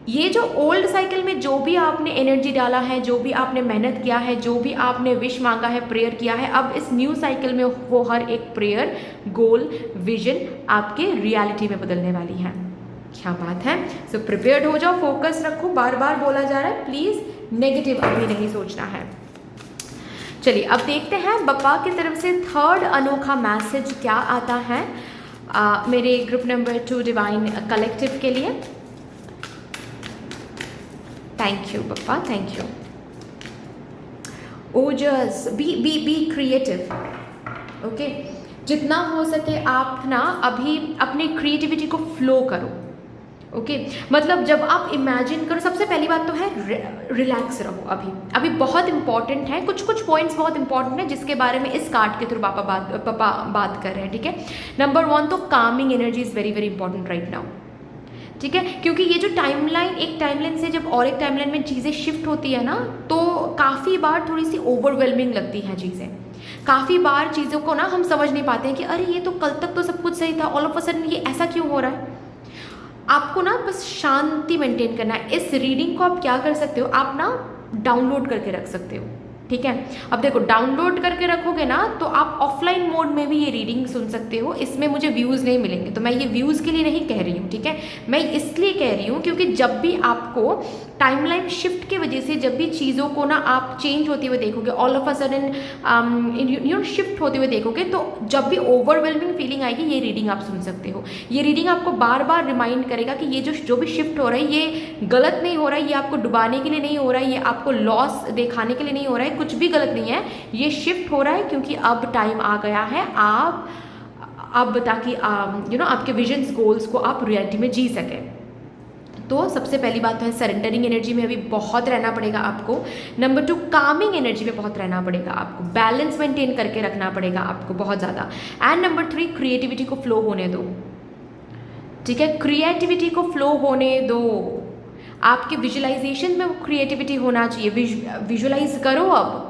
ये जो ओल्ड साइकिल में जो भी आपने एनर्जी डाला है, जो भी आपने मेहनत किया है, जो भी आपने विश मांगा है, प्रेयर किया है, अब इस न्यू साइकिल में वो हर एक प्रेयर, गोल, विजन आपके रियलिटी में बदलने वाली है। क्या बात है। सो प्रिपेयर्ड हो जाओ, फोकस रखो, बार बार बोला जा रहा है, प्लीज़ नेगेटिव अभी नहीं सोचना है। चलिए अब देखते हैं बप्पा की तरफ से थर्ड अनोखा मैसेज क्या आता है मेरे ग्रुप नंबर 2 डिवाइन कलेक्टिव के लिए। Thank you Bappa, thank you. Ojas, be creative. Okay, जितना हो सके आप ना अभी अपनी क्रिएटिविटी को फ्लो करो। ओके मतलब जब आप इमेजिन करो, सबसे पहली बात तो है रिलैक्स रहो। अभी बहुत इंपॉर्टेंट है, कुछ पॉइंट्स बहुत इंपॉर्टेंट है जिसके बारे में इस कार्ड के थ्रू पापा बात कर रहे हैं। ठीक है, नंबर 1 तो Kameng energy is very very important right now. ठीक है, क्योंकि ये जो टाइमलाइन, एक टाइमलाइन से जब और एक टाइमलाइन में चीज़ें शिफ्ट होती है ना, तो काफ़ी बार थोड़ी सी ओवरवेलमिंग लगती हैं चीज़ें। काफ़ी बार चीज़ों को ना हम समझ नहीं पाते हैं कि अरे ये तो कल तक तो सब कुछ सही था, ऑल ऑफ अ सडन ये ऐसा क्यों हो रहा है। आपको ना बस शांति मेंटेन करना है। इस रीडिंग को आप क्या कर सकते हो, आप ना डाउनलोड करके रख सकते हो। ठीक है, अब देखो डाउनलोड करके रखोगे ना तो आप ऑफलाइन मोड में भी ये रीडिंग सुन सकते हो। इसमें मुझे व्यूज़ नहीं मिलेंगे, तो मैं ये व्यूज़ के लिए नहीं कह रही हूँ। ठीक है, मैं इसलिए कह रही हूँ क्योंकि जब भी आपको टाइमलाइन शिफ्ट की वजह से जब भी चीज़ों को ना आप चेंज होते हुए देखोगे, all of a sudden you shift होते हुए देखोगे, तो जब भी ओवरवेलमिंग फीलिंग आएगी ये रीडिंग आप सुन सकते हो। ये रीडिंग आपको बार बार रिमाइंड करेगा कि ये जो भी शिफ्ट हो रहा है ये गलत नहीं हो रहा है, ये आपको डुबाने के लिए नहीं हो रहा है, ये आपको लॉस दिखाने के लिए नहीं हो रहा है, कुछ भी गलत नहीं है। ये शिफ्ट हो रहा है क्योंकि अब टाइम आ गया है आप अब ताकि आपके विजन्स, गोल्स को आप रियलिटी में जी सकें। तो सबसे पहली बात तो है सरेंडरिंग एनर्जी में अभी बहुत रहना पड़ेगा आपको। नंबर 2 कामिंग एनर्जी में बहुत रहना पड़ेगा आपको, बैलेंस मेंटेन करके रखना पड़ेगा आपको बहुत ज़्यादा। एंड नंबर 3 क्रिएटिविटी को फ्लो होने दो। ठीक है, क्रिएटिविटी को फ्लो होने दो। आपके विजुअलाइजेशन में वो क्रिएटिविटी होना चाहिए। विजुअलाइज करो अब।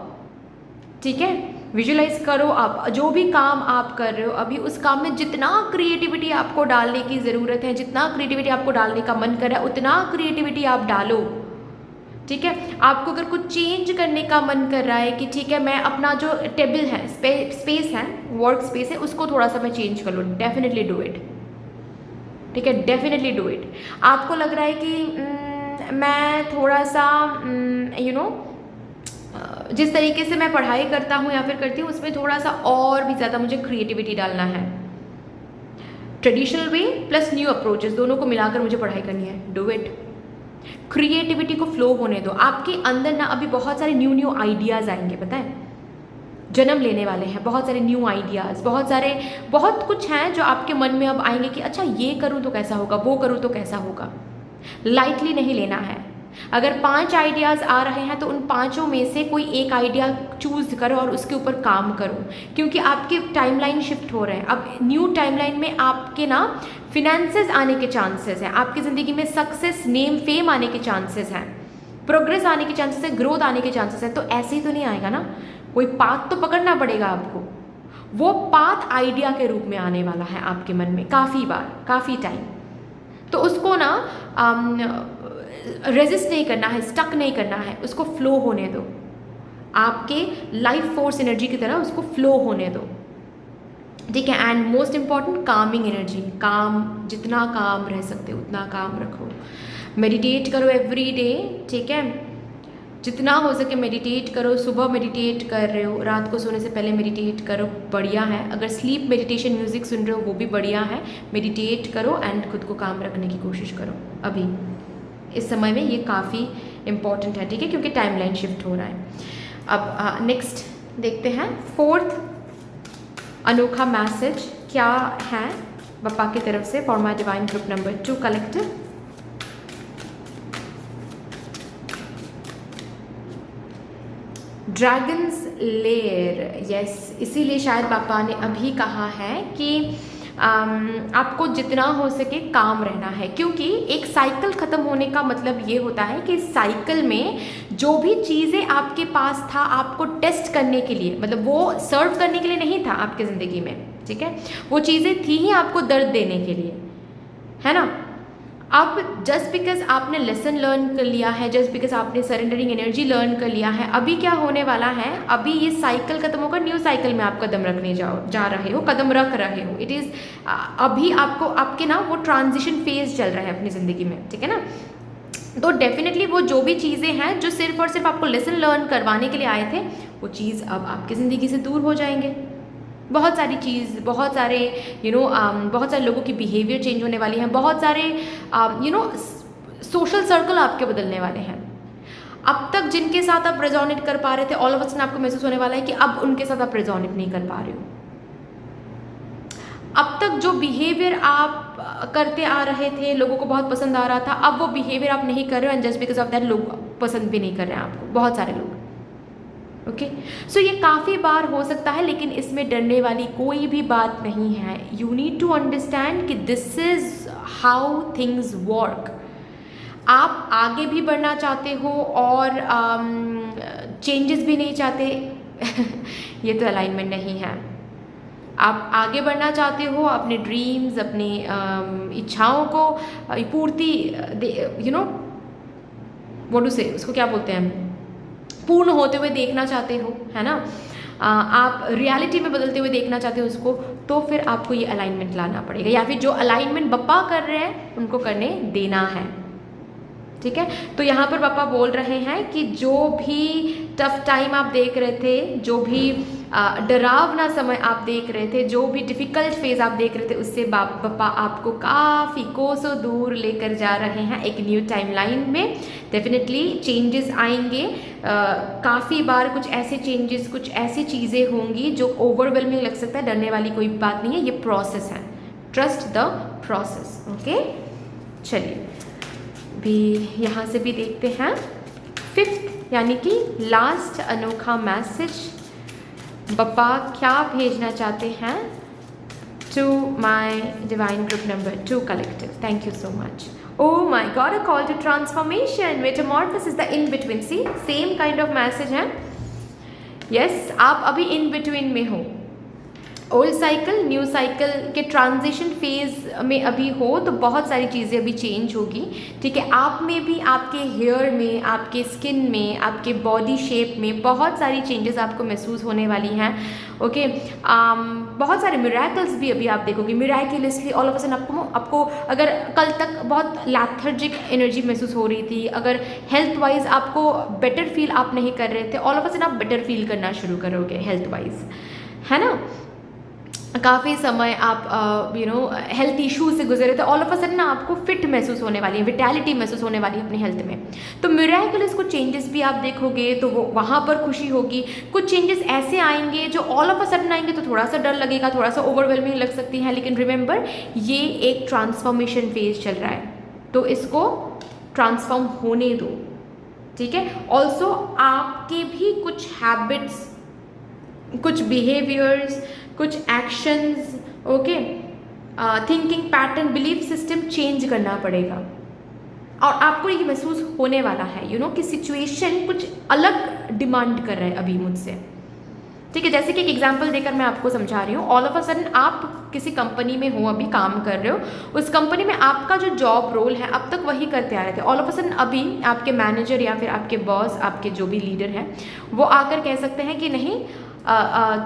ठीक है, विजुअलाइज करो आप जो भी काम आप कर रहे हो अभी, उस काम में जितना क्रिएटिविटी आपको डालने की ज़रूरत है, जितना क्रिएटिविटी आपको डालने का मन कर रहा है, उतना क्रिएटिविटी आप डालो। ठीक है, आपको अगर कुछ चेंज करने का मन कर रहा है कि ठीक है मैं अपना जो टेबल है, स्पेस है, वर्क स्पेस है, उसको थोड़ा सा मैं चेंज कर लूँ, डेफिनेटली डू इट। ठीक है, डेफिनेटली डू इट। आपको लग रहा है कि मैं थोड़ा सा जिस तरीके से मैं पढ़ाई करता हूँ या फिर करती हूँ उसमें थोड़ा सा और भी ज़्यादा मुझे क्रिएटिविटी डालना है, traditional way plus new approaches दोनों को मिलाकर मुझे पढ़ाई करनी है, डू इट। क्रिएटिविटी को फ्लो होने दो। आपके अंदर ना अभी बहुत सारे न्यू आइडियाज़ आएंगे, पता है, जन्म लेने वाले हैं बहुत सारे न्यू आइडियाज़, बहुत कुछ हैं जो आपके मन में अब आएंगे कि अच्छा ये करूँ तो कैसा होगा, वो करूँ तो कैसा होगा। लाइटली नहीं लेना है। अगर 5 आइडियाज़ आ रहे हैं तो उन 5 में से कोई एक आइडिया चूज़ करो और उसके ऊपर काम करो, क्योंकि आपके टाइमलाइन शिफ्ट हो रहे हैं। अब न्यू टाइमलाइन में आपके ना फिनेंसेस आने के चांसेस हैं, आपकी ज़िंदगी में सक्सेस, नेम, फेम आने के चांसेस हैं, प्रोग्रेस आने के चांसेस है, ग्रोथ आने के चांसेस हैं। तो ऐसे ही तो नहीं आएगा ना, कोई पाथ तो पकड़ना पड़ेगा आपको। वो पाथ आइडिया के रूप में आने वाला है आपके मन में काफ़ी बार, काफ़ी टाइम। तो उसको ना रेजिस्ट नहीं करना है, स्टक नहीं करना है, उसको फ्लो होने दो। आपके लाइफ फोर्स एनर्जी की तरह उसको फ्लो होने दो। ठीक है, and most important Kameng energy, काम, जितना काम रह सकते हो उतना काम रखो। मेडिटेट करो एवरी डे। ठीक है, जितना हो सके मेडिटेट करो। सुबह मेडिटेट कर रहे हो, रात को सोने से पहले मेडिटेट करो, बढ़िया है। अगर स्लीप मेडिटेशन म्यूज़िक सुन रहे हो वो भी बढ़िया है। मेडिटेट करो एंड खुद को काम रखने की कोशिश करो अभी इस समय में, ये काफ़ी इम्पॉर्टेंट है। ठीक है, क्योंकि टाइमलाइन शिफ्ट हो रहा है। अब नेक्स्ट देखते हैं 4th अनोखा मैसेज क्या है बप्पा की तरफ से for my divine group number 2 collective. Dragons layer, yes, इसीलिए शायद पापा ने अभी कहा है कि आपको जितना हो सके काम रहना है, क्योंकि एक साइकिल ख़त्म होने का मतलब ये होता है कि साइकिल में जो भी चीज़ें आपके पास था आपको टेस्ट करने के लिए, मतलब वो सर्व करने के लिए नहीं था आपकी ज़िंदगी में, ठीक है, वो चीज़ें थी ही आपको दर्द देने के लिए, है ना। अब जस्ट बिकॉज आपने लेसन लर्न कर लिया है, जस्ट बिकॉज आपने सरेंडरिंग एनर्जी लर्न कर लिया है, अभी क्या होने वाला है, अभी ये साइकिल खत्म होकर न्यू साइकिल में आप कदम रखने जा रहे हो, कदम रख रहे हो। इट इज़ अभी आपको आपके ना वो ट्रांजिशन फेज चल रहा है अपनी ज़िंदगी में, ठीक है ना। तो डेफिनेटली वो जो भी चीज़ें हैं जो सिर्फ और सिर्फ आपको लेसन लर्न करवाने के लिए आए थे, वो चीज़ अब आपकी ज़िंदगी से दूर हो जाएंगे। बहुत सारी चीज़, बहुत सारे बहुत सारे लोगों की बिहेवियर चेंज होने वाली हैं, बहुत सारे सोशल सर्कल आपके बदलने वाले हैं। अब तक जिनके साथ आप रेजोनेट कर पा रहे थे, ऑल ऑफ अ सडन आपको महसूस होने वाला है कि अब उनके साथ आप रेजोनेट नहीं कर पा रहे हो। अब तक जो बिहेवियर आप करते आ रहे थे, लोगों को बहुत पसंद आ रहा था, अब वो बिहेवियर आप नहीं कर रहे हो, and just because of that लोग पसंद भी नहीं कर रहे हैं आपको, बहुत सारे लोग। ओके, सो ये काफ़ी बार हो सकता है, लेकिन इसमें डरने वाली कोई भी बात नहीं है। यू नीड टू अंडरस्टैंड कि this is how things work. आप आगे भी बढ़ना चाहते हो और चेंजेस भी नहीं चाहते ये तो अलाइनमेंट नहीं है। आप आगे बढ़ना चाहते हो, अपने ड्रीम्स, अपनी इच्छाओं को पूर्ति व्हाट टू से, उसको क्या बोलते हैं, पूर्ण होते हुए देखना चाहते हो, है ना। आप रियलिटी में बदलते हुए देखना चाहते हो उसको, तो फिर आपको ये अलाइनमेंट लाना पड़ेगा, या फिर जो अलाइनमेंट बप्पा कर रहे हैं उनको करने देना है, ठीक है। तो यहाँ पर पापा बोल रहे हैं कि जो भी टफ टाइम आप देख रहे थे, जो भी डरावना समय आप देख रहे थे, जो भी डिफ़िकल्ट फेज़ आप देख रहे थे, उससे पापा आपको काफ़ी कोसों दूर लेकर जा रहे हैं एक न्यू टाइमलाइन में। डेफिनेटली चेंजेस आएंगे, काफ़ी बार कुछ ऐसे चेंजेस, कुछ ऐसी चीज़ें होंगी जो ओवरवेलमिंग लग सकता है। डरने वाली कोई बात नहीं है, ये प्रोसेस है, ट्रस्ट द प्रोसेस। ओके, चलिए भी यहाँ से भी देखते हैं 5th यानी कि लास्ट अनोखा मैसेज बप्पा क्या भेजना चाहते हैं to my divine group number 2 collective. Thank you so much. Oh my God, a call to transformation. Metamorphosis is the in between. See, same kind of message है। Yes, आप अभी in between में हो, old cycle new cycle के transition phase में अभी हो, तो बहुत सारी चीज़ें अभी चेंज होगी, ठीक है। आप में भी, आपके हेयर में, आपके स्किन में, आपके बॉडी शेप में बहुत सारी चेंजेस आपको महसूस होने वाली हैं। ओके, बहुत सारे मिराकल्स भी अभी आप देखोगे। Miraculously all of a sudden आपको अगर कल तक बहुत लैथर्जिक एनर्जी महसूस हो रही थी, अगर हेल्थ वाइज आपको बेटर फील आप नहीं कर रहे थे, ऑल ऑफ अ सडन आप बेटर फील करना शुरू करोगे हेल्थ वाइज, है ना। काफ़ी समय आप हेल्थ इशू से गुजरे थे, ऑल ऑफ अ सडन आपको फिट महसूस होने वाली है, विटैलिटी महसूस होने वाली है अपनी हेल्थ में। तो मिराकुलस कुछ चेंजेस भी आप देखोगे, तो वो वहाँ पर खुशी होगी। कुछ चेंजेस ऐसे आएंगे जो ऑल ऑफ अ सडन आएंगे तो थोड़ा सा डर लगेगा, थोड़ा सा ओवरवेलमिंग लग सकती है, लेकिन रिमेंबर ये एक ट्रांसफॉर्मेशन फेज चल रहा है, तो इसको ट्रांसफॉर्म होने दो, ठीक है। ऑल्सो आपके भी कुछ हैबिट्स, कुछ बिहेवियर्स, कुछ actions, okay, thinking pattern, belief system change करना पड़ेगा। और आपको ये महसूस होने वाला है कि सिचुएशन कुछ अलग डिमांड कर रहा है अभी मुझसे, ठीक है। जैसे कि एक एग्जांपल देकर मैं आपको समझा रही हूँ। ऑल ऑफ अ सडन आप किसी कंपनी में हो, अभी काम कर रहे हो, उस कंपनी में आपका जो जॉब रोल है अब तक वही करते आ रहे थे। ऑल ऑफ अ सडन अभी आपके मैनेजर या फिर आपके बॉस, आपके जो भी लीडर हैं, वो आकर कह सकते हैं कि नहीं,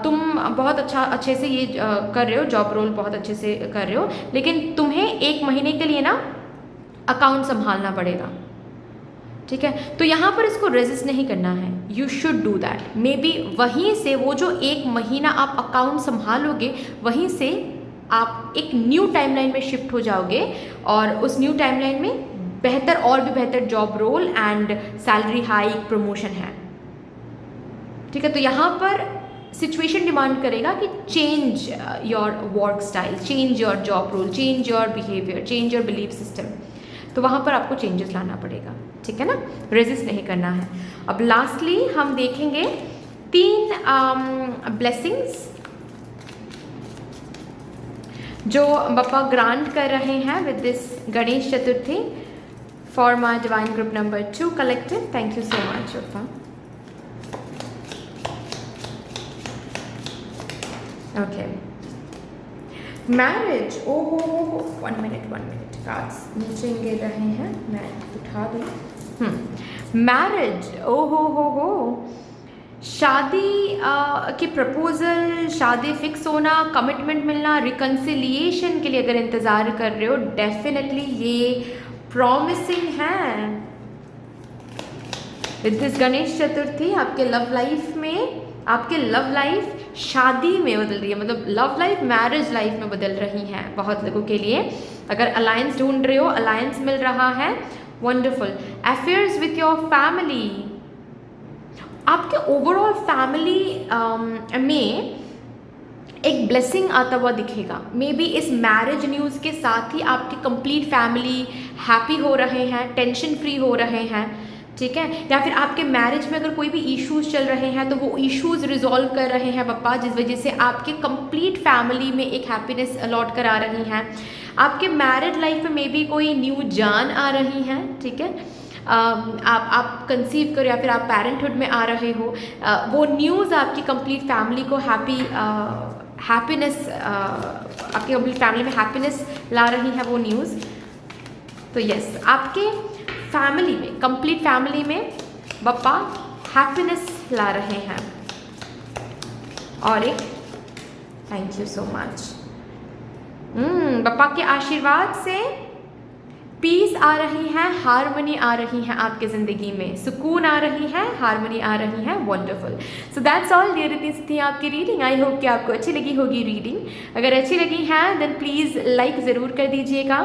तुम बहुत अच्छे से ये कर रहे हो, जॉब रोल बहुत अच्छे से कर रहे हो, लेकिन तुम्हें 1 महीने के लिए ना अकाउंट संभालना पड़ेगा, ठीक है। तो यहाँ पर इसको रेजिस्ट नहीं करना है, you should do that. May be वहीं से वो जो 1 महीना आप अकाउंट संभालोगे, वहीं से आप एक न्यू टाइमलाइन में शिफ्ट हो जाओगे, और उस न्यू टाइमलाइन में बेहतर और भी बेहतर job role and salary hike, promotion है, ठीक है। तो यहाँ पर सिचुएशन डिमांड करेगा कि change your work style, change your job role, change your behaviour, change your belief system. तो वहाँ पर आपको चेंजेस लाना पड़ेगा, ठीक है ना, रेजिस्ट नहीं करना है। अब लास्टली हम देखेंगे 3 ब्लेसिंग्स जो बप्पा ग्रांट कर रहे हैं with this Ganesh Chaturthi. for my divine group number 2 collective. Thank you so much, Papa. Okay. Marriage. Oh, 1 minute. Cards नीचे गिर रहे हैं, मैं उठा दूँ. Marriage. Oh. शादी की प्रपोजल, शादी फिक्स होना, कमिटमेंट मिलना, रिकन्सिलिएशन के लिए अगर इंतज़ार कर रहे हो, डेफिनेटली ये प्रॉमिसिंग है. विद दिस गणेश चतुर्थी आपके लव लाइफ में, आपके लव लाइफ शादी में बदल रही है, मतलब लव लाइफ मैरिज लाइफ में बदल रही है बहुत लोगों के लिए. अगर अलायंस ढूंढ रहे हो, अलायंस मिल रहा है. Wonderful. Affairs with your family, आपके ओवरऑल फैमिली में एक ब्लेसिंग आता हुआ दिखेगा. मे बी इस मैरिज न्यूज़ के साथ ही आपकी कंप्लीट फैमिली हैप्पी हो रहे हैं, टेंशन फ्री हो रहे हैं, ठीक है. या फिर आपके मैरिज में अगर कोई भी इश्यूज चल रहे हैं तो वो इश्यूज रिजॉल्व कर रहे हैं पापा, जिस वजह से आपके कंप्लीट फैमिली में एक हैप्पीनेस अलॉट करा रही हैं. आपके मैरिड लाइफ में भी कोई न्यू जान आ रही है, ठीक है. आप कंसीव करो या फिर आप पेरेंटहुड में आ रहे हो, वो न्यूज़ आपकी कंप्लीट फैमिली को हैप्पीनेस, आपकी कंप्लीट फैमिली में हैप्पीनेस ला रही है वो न्यूज़. तो यस, आपके फैमिली में, कंप्लीट फैमिली में बप्पा हैप्पीनेस ला रहे हैं. और एक thank you so much. Bappa के आशीर्वाद से पीस आ रही है, हारमनी आ रही है आपके ज़िंदगी में, सुकून आ रही है, हारमनी आ रही है. Wonderful. So that's all dear. इतनी सी थी आपकी रीडिंग. आई होप कि आपको अच्छी लगी होगी रीडिंग. अगर अच्छी लगी है देन प्लीज़ लाइक ज़रूर कर दीजिएगा,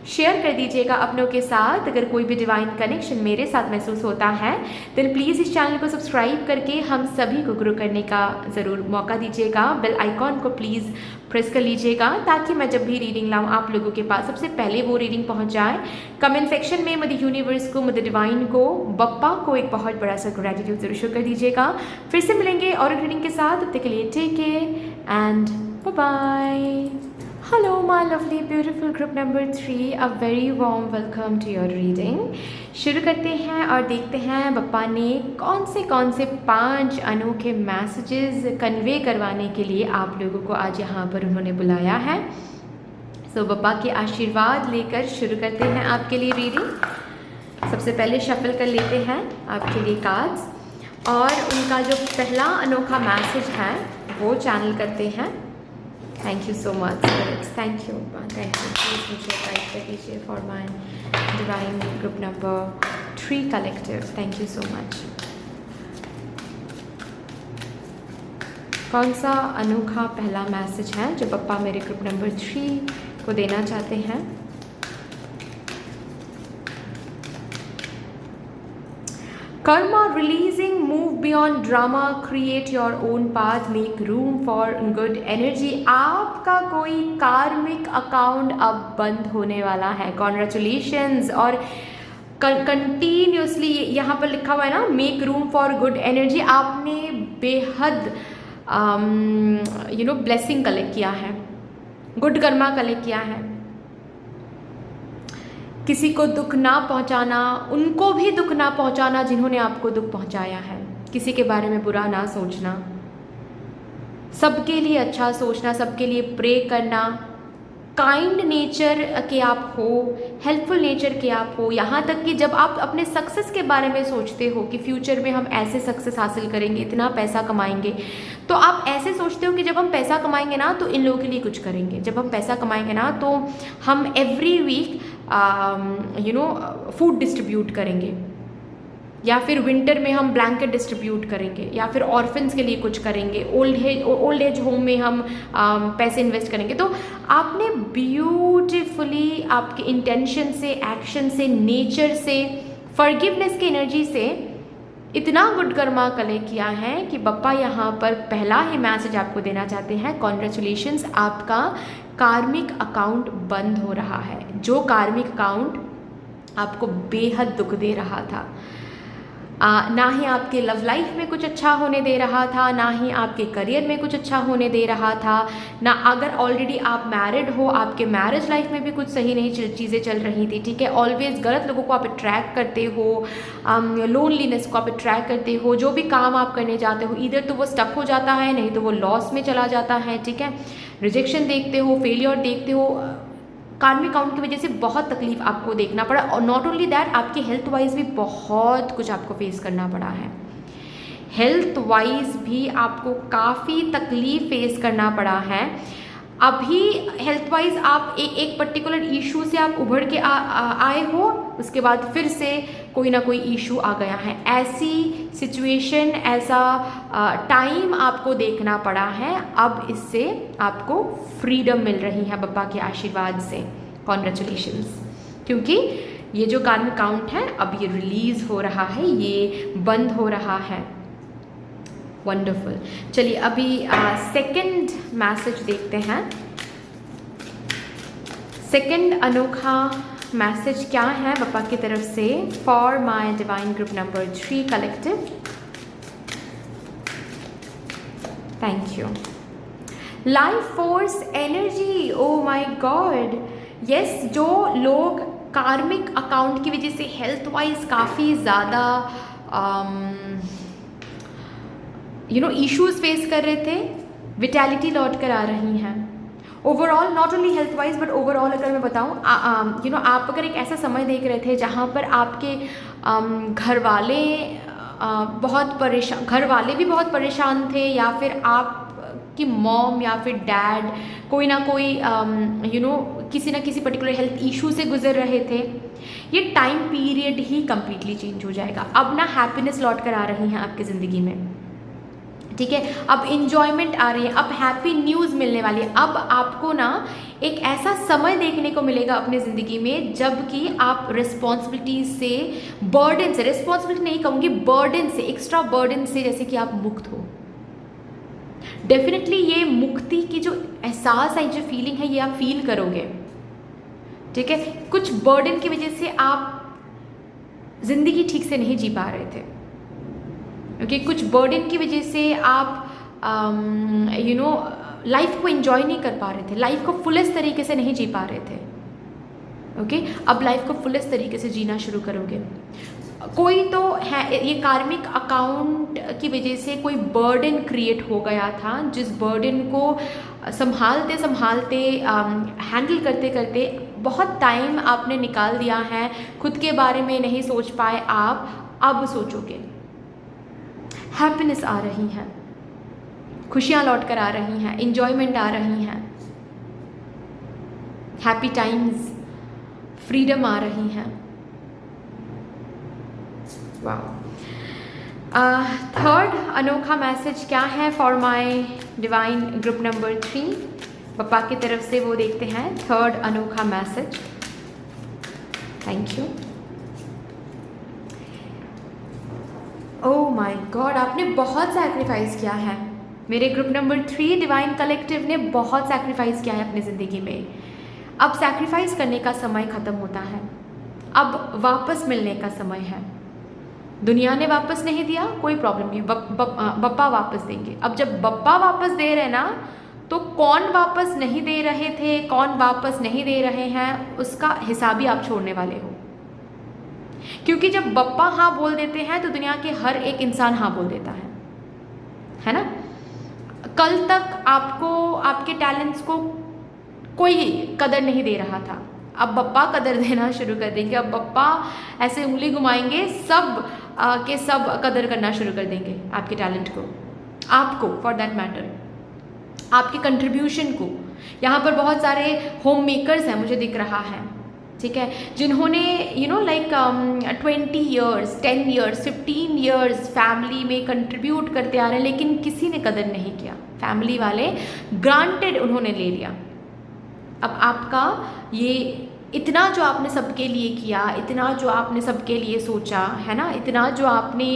शेयर कर दीजिएगा अपनों के साथ. अगर कोई भी डिवाइन कनेक्शन मेरे साथ महसूस होता है देन प्लीज़ इस चैनल को सब्सक्राइब करके हम सभी को ग्रो करने का ज़रूर मौका दीजिएगा. बेल आइकॉन को प्लीज़ प्रेस कर लीजिएगा ताकि मैं जब भी रीडिंग लाऊं आप लोगों के पास सबसे पहले वो रीडिंग पहुंच जाए. कमेंट सेक्शन में मदर यूनिवर्स को, मदर डिवाइन को, बप्पा को एक बहुत बड़ा सा ग्रेटिट्यूड ज़रूर शो कर दीजिएगा. फिर से मिलेंगे और रीडिंग के साथ. तब तक के लिए take care and bye bye. Hello my lovely beautiful group number 3, a very warm welcome to your reading. शुरू करते हैं और देखते हैं बप्पा ने कौन से 5 अनोखे मैसेजेस कन्वे करवाने के लिए आप लोगों को आज यहाँ पर उन्होंने बुलाया है. सो बप्पा के आशीर्वाद लेकर शुरू करते हैं आपके लिए रीडिंग. सबसे पहले शफल कर लेते हैं आपके लिए कार्ड्स और उनका जो पहला अनोखा मैसेज है वो चैनल करते हैं. Thank you so much spirits. Thank you. Please मुझे गाइड कर दीजिए for my divine group number 3 collective. Thank you so much. कौन सा अनोखा पहला मैसेज है जो पप्पा मेरे ग्रुप नंबर 3 को देना चाहते हैं? Karma releasing, move beyond drama, create your own path, make room for good energy. आपका कोई कार्मिक अकाउंट अब बंद होने वाला है. कॉन्ग्रेचुलेशंस. और कंटिन्यूसली यहाँ पर लिखा हुआ है ना, make room for good energy. आपने बेहद ब्लेसिंग कलेक्ट किया है, गुड कर्मा कलेक्ट किया है. किसी को दुख ना पहुंचाना, उनको भी दुख ना पहुंचाना जिन्होंने आपको दुख पहुंचाया है. किसी के बारे में बुरा ना सोचना, सबके लिए अच्छा सोचना, सबके लिए प्रे करना, काइंड नेचर के आप हो, हेल्पफुल नेचर के आप हो. यहाँ तक कि जब आप अपने सक्सेस के बारे में सोचते हो कि फ्यूचर में हम ऐसे सक्सेस हासिल करेंगे, इतना पैसा कमाएंगे, तो आप ऐसे सोचते हो कि जब हम पैसा कमाएंगे ना तो इन लोगों के लिए कुछ करेंगे. जब हम पैसा कमाएंगे ना तो हम एवरी वीक फूड डिस्ट्रीब्यूट करेंगे, या फिर विंटर में हम ब्लैंकेट डिस्ट्रीब्यूट करेंगे, या फिर ऑर्फन्स के लिए कुछ करेंगे, ओल्ड एज होम में हम पैसे इन्वेस्ट करेंगे. तो आपने ब्यूटिफुली आपके इंटेंशन से, एक्शन से, नेचर से, फॉरगिवनेस की एनर्जी से इतना गुड कर्मा कलेक्ट किया है कि बप्पा यहाँ पर पहला ही मैसेज आपको देना चाहते हैं. कॉन्ग्रेचुलेशंस, आपका कार्मिक अकाउंट बंद हो रहा है. जो कार्मिक अकाउंट आपको बेहद दुख दे रहा था, ना ही आपके लव लाइफ में कुछ अच्छा होने दे रहा था, ना ही आपके करियर में कुछ अच्छा होने दे रहा था, ना अगर ऑलरेडी आप मैरिड हो आपके मैरिज लाइफ में भी कुछ सही नहीं चीज़ें चल रही थी, ठीक है। ऑलवेज गलत लोगों को आप अट्रैक्ट करते हो, लोनलीनेस को आप अट्रैक्ट करते हो, जो भी काम आप करने जाते हो इधर तो वो स्टक हो जाता है, नहीं तो वो लॉस में चला जाता है, ठीक है। रिजेक्शन देखते हो, फेलियर देखते हो, कार्मिक काउंट की वजह से बहुत तकलीफ आपको देखना पड़ा, और नॉट ओनली दैट आपकी हेल्थ वाइज भी बहुत कुछ आपको फेस करना पड़ा है। हेल्थ वाइज भी आपको काफ़ी तकलीफ फेस करना पड़ा है। अभी हेल्थ वाइज आप एक पर्टिकुलर इशू से आप उभर के आए हो, उसके बाद फिर से कोई ना कोई इशू आ गया है। ऐसी सिचुएशन, ऐसा टाइम आपको देखना पड़ा है। अब इससे आपको फ्रीडम मिल रही है बाबा के आशीर्वाद से। कॉन्ग्रेचुलेशंस, क्योंकि ये जो कार्मिक काउंट है अब ये रिलीज हो रहा है, ये बंद हो रहा है। वंडरफुल। चलिए अभी सेकंड मैसेज देखते हैं। सेकंड अनोखा मैसेज क्या है बाबा की तरफ से for my divine group number 3 collective. Thank you. Life force energy, O my God, yes. जो लोग कार्मिक अकाउंट की वजह से हेल्थ वाइज काफ़ी ज़्यादा इश्यूज फेस कर रहे थे, विटैलिटी लौट कर आ रही हैं। Overall not only health wise but overall अगर मैं बताऊँ, आप अगर एक ऐसा समय देख रहे थे जहाँ पर आपके घर वाले बहुत परेशान, घर वाले भी बहुत परेशान थे, या फिर आपकी मॉम या फिर डैड कोई ना कोई किसी ना किसी पर्टिकुलर हेल्थ इशू से गुजर रहे थे, ये टाइम पीरियड ही कम्प्लीटली चेंज हो जाएगा। अब ना हैप्पीनेस लौट कर आ रही है आपकी ज़िंदगी में, ठीक है। अब इंजॉयमेंट आ रही है, अब हैप्पी न्यूज़ मिलने वाली है। अब आपको ना एक ऐसा समय देखने को मिलेगा अपनी ज़िंदगी में जबकि आप रिस्पॉन्सिबिलिटी से, बर्डन से, रिस्पॉन्सिबिलिटी नहीं कहूँगी, बर्डन से, एक्स्ट्रा बर्डन से जैसे कि आप मुक्त हो। डेफिनेटली ये मुक्ति की जो एहसास है, जो फीलिंग है, ये आप फील करोगे, ठीक है। कुछ बर्डन की वजह से आप ज़िंदगी ठीक से नहीं जी पा रहे थे, ओके। कुछ बर्डन की वजह से आप लाइफ को एंजॉय नहीं कर पा रहे थे, लाइफ को फुलेस्ट तरीके से नहीं जी पा रहे थे, ओके। अब लाइफ को फुलेस्ट तरीके से जीना शुरू करोगे। कोई तो है, ये कार्मिक अकाउंट की वजह से कोई बर्डन क्रिएट हो गया था, जिस बर्डन को संभालते संभालते, हैंडल करते करते बहुत टाइम आपने निकाल दिया है, खुद के बारे में नहीं सोच पाए आप। अब सोचोगे, हैप्पीनेस आ रही है, खुशियाँ लौट कर आ रही हैं, इंजॉयमेंट आ रही हैं, हैप्पी टाइम्स, फ्रीडम आ रही हैं। वाह। थर्ड अनोखा मैसेज क्या है for my divine group number 3 पापा की तरफ से, वो देखते हैं। थर्ड अनोखा message. Thank you. Oh my God, आपने बहुत सैक्रिफाइस किया है। मेरे ग्रुप नंबर 3 डिवाइन कलेक्टिव ने बहुत सैक्रिफाइस किया है अपनी ज़िंदगी में। अब सैक्रिफाइस करने का समय ख़त्म होता है, अब वापस मिलने का समय है। दुनिया ने वापस नहीं दिया, कोई प्रॉब्लम नहीं, बप्पा वापस देंगे। अब जब बप्पा वापस दे रहे ना, तो कौन वापस नहीं दे रहे थे, कौन वापस नहीं दे रहे हैं, उसका हिसाब ही आप छोड़ने वाले हो। क्योंकि जब बप्पा हाँ बोल देते हैं तो दुनिया के हर एक इंसान हाँ बोल देता है ना। कल तक आपको, आपके टैलेंट्स को कोई कदर नहीं दे रहा था, अब बप्पा कदर देना शुरू कर देंगे। अब बप्पा ऐसे उंगली घुमाएंगे, सब के सब कदर करना शुरू कर देंगे आपके टैलेंट को, आपको, फॉर दैट मैटर, आपके कंट्रीब्यूशन को। यहाँ पर बहुत सारे होम मेकर्स हैं, मुझे दिख रहा है, ठीक है, जिन्होंने 20 ईयर्स, 10 ईयर्स, 15 ईयर्स फैमिली में कंट्रीब्यूट करते आ रहे हैं, लेकिन किसी ने कदर नहीं किया। फैमिली वाले ग्रांटेड उन्होंने ले लिया। अब आपका ये इतना जो आपने सबके लिए किया, इतना जो आपने सबके लिए सोचा है ना, इतना जो आपने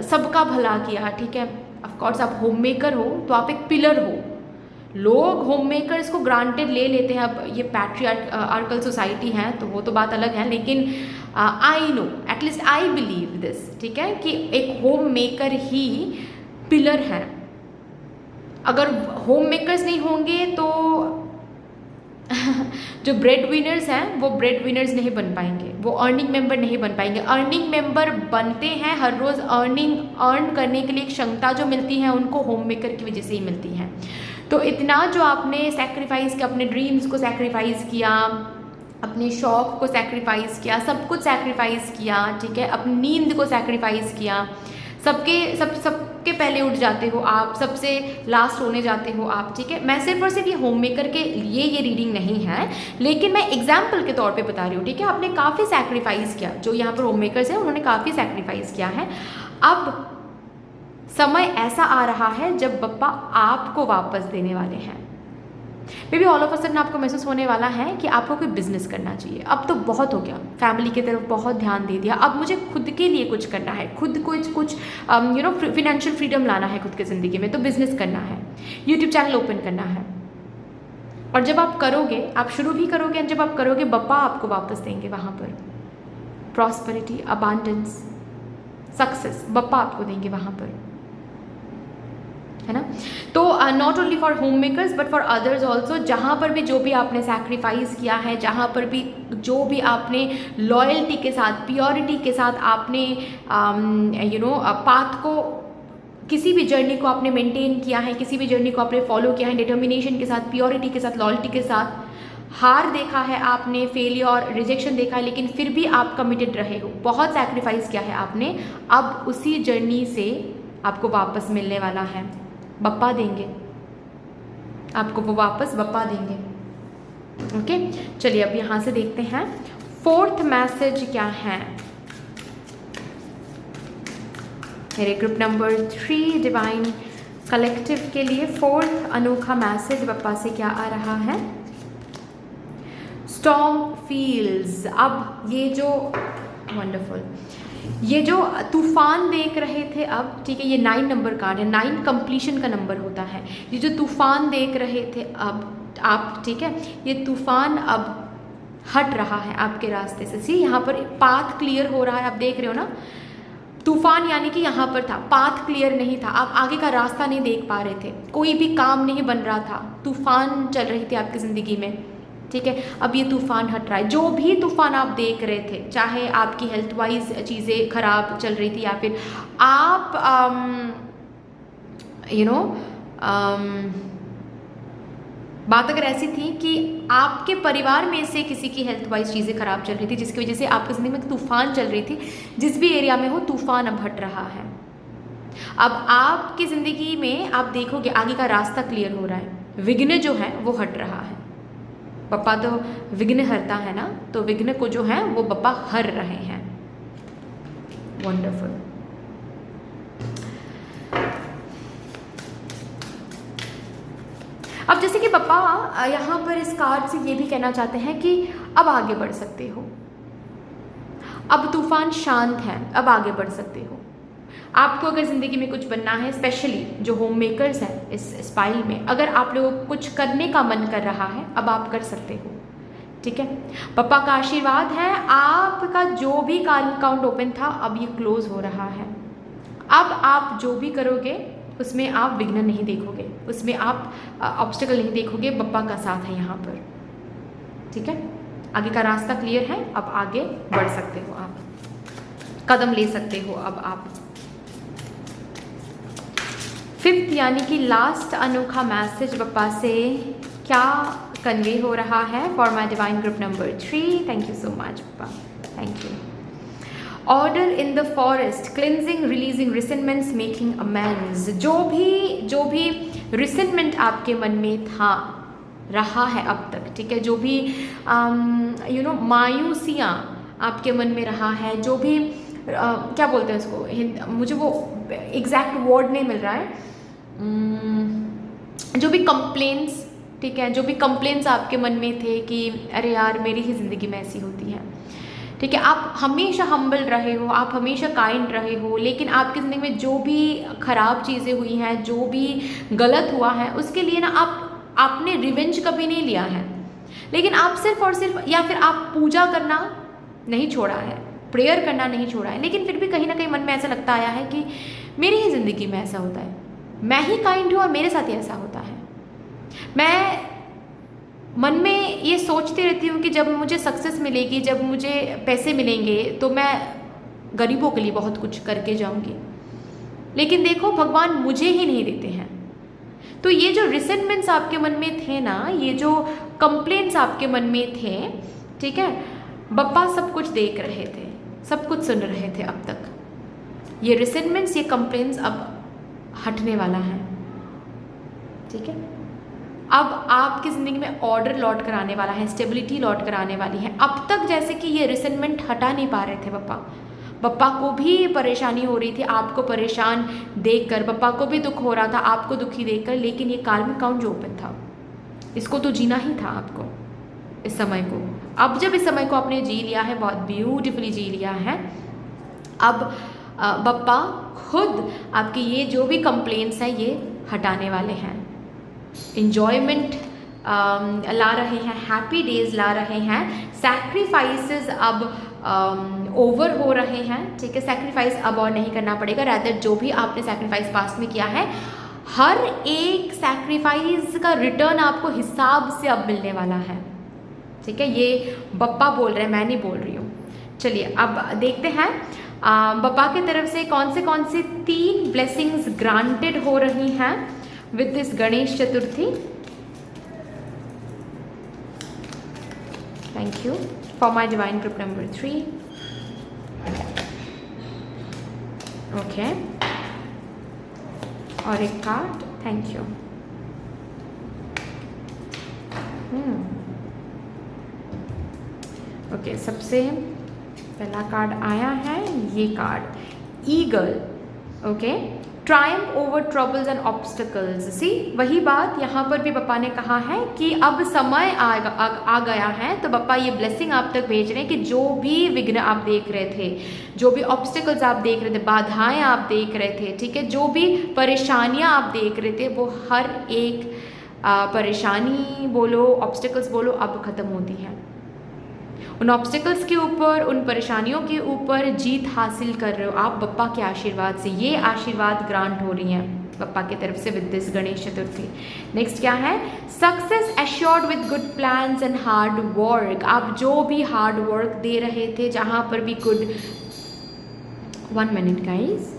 सबका भला किया, ठीक है। ऑफ कोर्स आप होम मेकर हो तो आप एक पिलर हो। लोग होम मेकर्स को ग्रांटेड ले लेते हैं। अब ये पैट्रियार्कल सोसाइटी है तो वो तो बात अलग है, लेकिन I know, at least I believe this, ठीक है, कि एक होम मेकर ही पिलर है। अगर होम मेकर्स नहीं होंगे तो जो ब्रेड विनर्स हैं वो ब्रेड विनर्स नहीं बन पाएंगे, वो अर्निंग मेंबर नहीं बन पाएंगे। अर्निंग मेंबर बनते हैं, हर रोज़ अर्न करने के लिए एक क्षमता जो मिलती है उनको होम मेकर की वजह से ही मिलती है। तो इतना जो आपने सेक्रीफाइस किया, अपने ड्रीम्स को सेक्रीफाइस किया, अपने शौक को सेक्रीफाइस किया, सब कुछ सेक्रीफाइस किया, ठीक है, अपनी नींद को सेक्रीफाइस किया, सबके पहले उठ जाते हो आप, सबसे लास्ट होने जाते हो आप, ठीक है। मैं सिर्फ और सिर्फ ये होम मेकर के लिए ये रीडिंग नहीं है, लेकिन मैं एग्जाम्पल के तौर पे बता रही हूँ, ठीक है। आपने काफ़ी सैक्रिफाइस किया, जो यहाँ पर होम मेकर्स हैं उन्होंने काफ़ी सैक्रिफाइस किया है। अब समय ऐसा आ रहा है जब बप्पा आपको वापस देने वाले हैं। May be all of a sudden आपको महसूस होने वाला है कि आपको कोई बिजनेस करना चाहिए, अब तो बहुत हो गया, फैमिली की तरफ बहुत ध्यान दे दिया, अब मुझे खुद के लिए कुछ करना है, खुद को कुछ फिनेंशियल फ्रीडम लाना है खुद की ज़िंदगी में, तो बिजनेस करना है, यूट्यूब चैनल ओपन करना है। और जब आप करोगे, आप शुरू भी करोगे, जब आप करोगे बप्पा आपको वापस देंगे वहाँ पर प्रॉस्पेरिटी, अबांडेंस, सक्सेस बप्पा आपको देंगे वहाँ पर, है ना। तो not only for home makers but for others also, जहाँ पर भी जो भी आपने सैक्रिफाइस किया है, जहाँ पर भी जो भी आपने लॉयल्टी के साथ, प्योरिटी के साथ आपने पाथ को, किसी भी जर्नी को आपने मेंटेन किया है, किसी भी जर्नी को आपने फॉलो किया है डिटर्मिनेशन के साथ, प्योरिटी के साथ, लॉयल्टी के साथ, हार देखा है आपने, फेलियर और रिजेक्शन देखा है, लेकिन फिर भी आप कमिटेड रहे हो, बहुत सैक्रिफाइस किया है आपने, अब उसी जर्नी से आपको वापस मिलने वाला है, बप्पा देंगे आपको, वो वापस बप्पा देंगे। ओके, चलिए अब यहाँ से देखते हैं फोर्थ मैसेज क्या है मेरे ग्रुप नंबर 3 डिवाइन कलेक्टिव के लिए। फोर्थ अनोखा मैसेज बप्पा से क्या आ रहा है? Storm feels. अब ये जो वंडरफुल, ये जो तूफान देख रहे थे अब, ठीक है, ये 9 नंबर कार्ड है, 9 कंप्लीशन का नंबर होता है। ये जो तूफान देख रहे थे अब आप, ठीक है, ये तूफान अब हट रहा है आपके रास्ते से। सी यहाँ पर पाथ क्लियर हो रहा है, आप देख रहे हो ना, तूफान यानी कि यहाँ पर था, पाथ क्लियर नहीं था, आप आगे का रास्ता नहीं देख पा रहे थे, कोई भी काम नहीं बन रहा था, तूफान चल रही थी आपकी ज़िंदगी में, ठीक है। अब ये तूफान हट रहा है। जो भी तूफान आप देख रहे थे, चाहे आपकी हेल्थ वाइज चीज़ें खराब चल रही थी, या फिर आप बात अगर ऐसी थी कि आपके परिवार में से किसी की हेल्थ वाइज चीज़ें खराब चल रही थी, जिसकी वजह से आपकी ज़िंदगी में तूफान चल रही थी, जिस भी एरिया में हो तूफान अब हट रहा है। अब आपकी ज़िंदगी में आप देखोगे आगे का रास्ता क्लियर हो रहा है, विघ्न जो है वो हट रहा है। बप्पा तो विघ्न हरता है ना, तो विघ्न को जो है वो बप्पा हर रहे हैं। वंडरफुल। अब जैसे कि बप्पा यहाँ पर इस कार्ड से ये भी कहना चाहते हैं कि अब आगे बढ़ सकते हो, अब तूफान शांत है, अब आगे बढ़ सकते हो। आपको अगर ज़िंदगी में कुछ बनना है, स्पेशली जो होम मेकर्स हैं इस स्पाइल में, अगर आप लोगों को कुछ करने का मन कर रहा है, अब आप कर सकते हो, ठीक है। पप्पा का आशीर्वाद है, आपका जो भी अकाउंट ओपन था अब ये क्लोज हो रहा है। अब आप जो भी करोगे उसमें आप विघ्न नहीं देखोगे, उसमें आप ऑब्स्टिकल नहीं देखोगे, बप्पा का साथ है यहाँ पर, ठीक है। आगे का रास्ता क्लियर है, अब आगे बढ़ सकते हो, आप कदम ले सकते हो अब आप। फिफ्थ यानी कि लास्ट अनोखा मैसेज बप्पा से क्या कन्वे हो रहा है for my divine group number 3। Thank you so much Bappa, thank you. Order in the forest, cleansing, releasing resentments, making amends. जो भी रिसेंटमेंट आपके मन में था, रहा है अब तक, ठीक है, जो भी मायूसियाँ आपके मन में रहा है, जो भी क्या बोलते हैं उसको, मुझे वो एग्जैक्ट वर्ड नहीं मिल रहा है, जो भी कंप्लेंट्स, ठीक है, जो भी कंप्लेंट्स आपके मन में थे कि अरे यार मेरी ही ज़िंदगी में ऐसी होती है, ठीक है, आप हमेशा हम्बल रहे हो, आप हमेशा काइंड रहे हो, लेकिन आपकी ज़िंदगी में जो भी ख़राब चीज़ें हुई हैं, जो भी गलत हुआ है, उसके लिए ना आपने रिवेंज कभी नहीं लिया है, लेकिन आप सिर्फ और सिर्फ, या फिर आप पूजा करना नहीं छोड़ा है, प्रेयर करना नहीं छोड़ा है, लेकिन फिर भी कहीं ना कहीं मन में ऐसा लगता आया है कि मेरी ही ज़िंदगी में ऐसा होता है, मैं ही काइंड हूँ और मेरे साथ ही ऐसा होता है। मैं मन में ये सोचती रहती हूँ कि जब मुझे सक्सेस मिलेगी, जब मुझे पैसे मिलेंगे तो मैं गरीबों के लिए बहुत कुछ करके जाऊँगी, लेकिन देखो भगवान मुझे ही नहीं देते हैं। तो ये जो रिसेंटमेंट्स आपके मन में थे ना, ये जो कंप्लेंट्स आपके मन में थे, ठीक है, बप्पा सब कुछ देख रहे थे, सब कुछ सुन रहे थे अब तक। ये रिसेंटमेंट्स, ये कंप्लेंट्स अब हटने वाला है, ठीक है। अब आपकी ज़िंदगी में ऑर्डर लौट कर आने वाला है, स्टेबिलिटी लौट कर आने वाली है। अब तक जैसे कि ये रिसेंटमेंट हटा नहीं पा रहे थे बप्पा को भी परेशानी हो रही थी आपको परेशान देखकर, बप्पा को भी दुख हो रहा था आपको दुखी देखकर, लेकिन ये कार्मिक अकाउंट जो ओपन था, इसको तो जीना ही था आपको, इस समय को। अब जब इस समय को आपने जी लिया है, बहुत ब्यूटीफुली जी लिया है, अब बप्पा खुद आपकी ये जो भी कंप्लेंट्स हैं ये हटाने वाले हैं, इंजॉयमेंट ला रहे हैं, हैप्पी डेज ला रहे हैं, सैक्रिफाइसेस अब ओवर हो रहे हैं, ठीक है। सैक्रिफाइस अब और नहीं करना पड़ेगा, रैदर जो भी आपने सैक्रिफाइस पास्ट में किया है, हर एक सैक्रिफाइस का रिटर्न आपको हिसाब से अब मिलने वाला है, ठीक है। ये बप्पा बोल रहे हैं, मैं नहीं बोल रही हूँ। चलिए अब देखते हैं बप्पा की तरफ से कौन से 3 ब्लेसिंग्स ग्रांटेड हो रही हैं with this Ganesh Chaturthi. Thank you for my divine group number 3। Okay, और एक कार्ड, थैंक यू। ओके, सबसे पहला कार्ड आया है ये card, eagle. Okay, triumph over troubles and obstacles. See, वही बात यहाँ पर भी बप्पा ने कहा है कि अब समय आ गया है, तो बप्पा ये ब्लेसिंग आप तक भेज रहे हैं कि जो भी विघ्न आप देख रहे थे, जो भी ऑब्स्टिकल्स आप देख रहे थे, बाधाएं आप देख रहे थे, ठीक है, जो भी परेशानियाँ आप देख रहे थे, वो हर एक परेशानी बोलो, ऑब्स्टिकल्स बोलो, अब ख़त्म होती हैं। उन ऑब्स्टिकल्स के ऊपर, उन परेशानियों के ऊपर जीत हासिल कर रहे हो आप बप्पा के आशीर्वाद से। ये आशीर्वाद ग्रांट हो रही हैं बप्पा की तरफ से with this Ganesh Chaturthi. Next क्या है, success assured with good plans and hard work. आप जो भी हार्ड वर्क दे रहे थे, जहाँ पर भी good, 1 minute guys,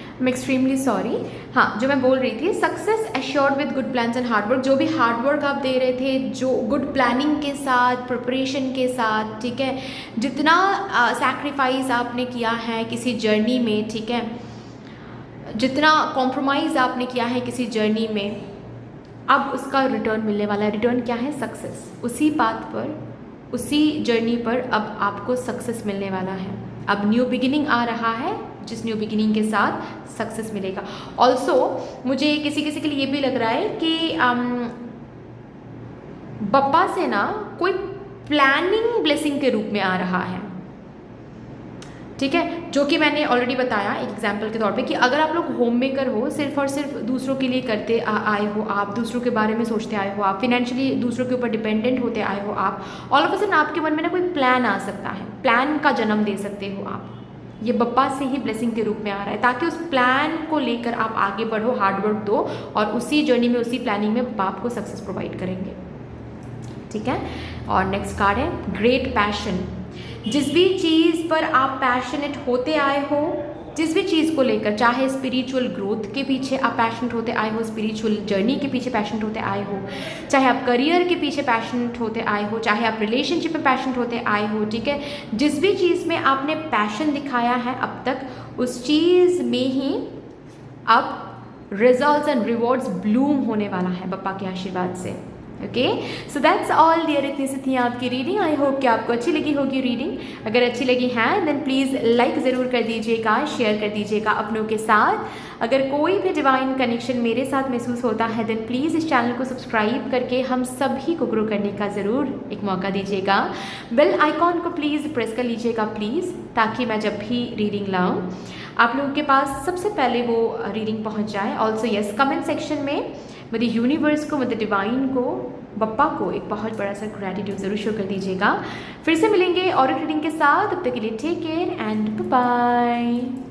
I am extremely sorry. हाँ, जो मैं बोल रही थी, success assured with good plans and hard work. जो भी हार्ड वर्क आप दे रहे थे, जो गुड प्लानिंग के साथ, प्रिपरेशन के साथ, ठीक है, जितना सैक्रिफाइस आपने किया है किसी जर्नी में, ठीक है, जितना कॉम्प्रोमाइज़ आपने किया है किसी जर्नी में, अब उसका रिटर्न मिलने वाला है। रिटर्न क्या है, सक्सेस। उसी पाथ पर, उसी जर्नी पर अब आपको सक्सेस मिलने वाला है। अब न्यू बिगिनिंग आ रहा है, जिस न्यू बिगिनिंग के साथ सक्सेस मिलेगा। ऑल्सो मुझे किसी के लिए ये भी लग रहा है कि बप्पा से ना कोई प्लानिंग ब्लेसिंग के रूप में आ रहा है, ठीक है, जो कि मैंने ऑलरेडी बताया एक एग्जाम्पल के तौर पे कि अगर आप लोग होम मेकर हो, सिर्फ और सिर्फ दूसरों के लिए करते आए हो, आप दूसरों के बारे में सोचते आए हो, आप फिनेंशियली दूसरों के ऊपर डिपेंडेंट होते आए हो, आप ऑल ऑफ अ सडन आपके मन में ना कोई प्लान आ सकता है, प्लान का जन्म दे सकते हो आप। ये बप्पा से ही ब्लेसिंग के रूप में आ रहा है, ताकि उस प्लान को लेकर आप आगे बढ़ो, हार्ड वर्क दो, और उसी जर्नी में, उसी प्लानिंग में बप्पा आपको सक्सेस प्रोवाइड करेंगे, ठीक है। और नेक्स्ट कार्ड है ग्रेट पैशन। जिस भी चीज़ पर आप पैशनेट होते आए हो, जिस भी चीज़ को लेकर, चाहे स्पिरिचुअल ग्रोथ के पीछे आप पैशनेट होते आए हो, स्पिरिचुअल जर्नी के पीछे पैशनेट होते आए हो, चाहे आप करियर के पीछे पैशनेट होते आए हो, चाहे आप रिलेशनशिप में पैशनेट होते आए हो, ठीक है, जिस भी चीज़ में आपने पैशन दिखाया है अब तक, उस चीज़ में ही अब रिजल्ट्स एंड रिवॉर्ड्स ब्लूम होने वाला है बप्पा के आशीर्वाद से। Okay, so that's all dear. इतनी सी थी आपकी रीडिंग। आई होप कि आपको अच्छी लगी होगी रीडिंग। अगर अच्छी लगी है देन प्लीज़ लाइक ज़रूर कर दीजिएगा, शेयर कर दीजिएगा अपनों के साथ। अगर कोई भी डिवाइन कनेक्शन मेरे साथ महसूस होता है देन प्लीज़ इस चैनल को सब्सक्राइब करके हम सभी को ग्रो करने का ज़रूर एक मौका दीजिएगा। बेल आइकॉन को प्लीज़ प्रेस कर लीजिएगा प्लीज़, ताकि मैं जब भी रीडिंग लाऊं आप लोगों के पास सबसे पहले वो रीडिंग पहुंच जाए। ऑल्सो यस, कमेंट सेक्शन में मेरे यूनिवर्स को, मेरे डिवाइन को, बप्पा को एक बहुत बड़ा सा ग्रैटिट्यूड ज़रूर शो कर दीजिएगा। फिर से मिलेंगे और रीडिंग के साथ, तब तक के लिए टेक केयर एंड बाय।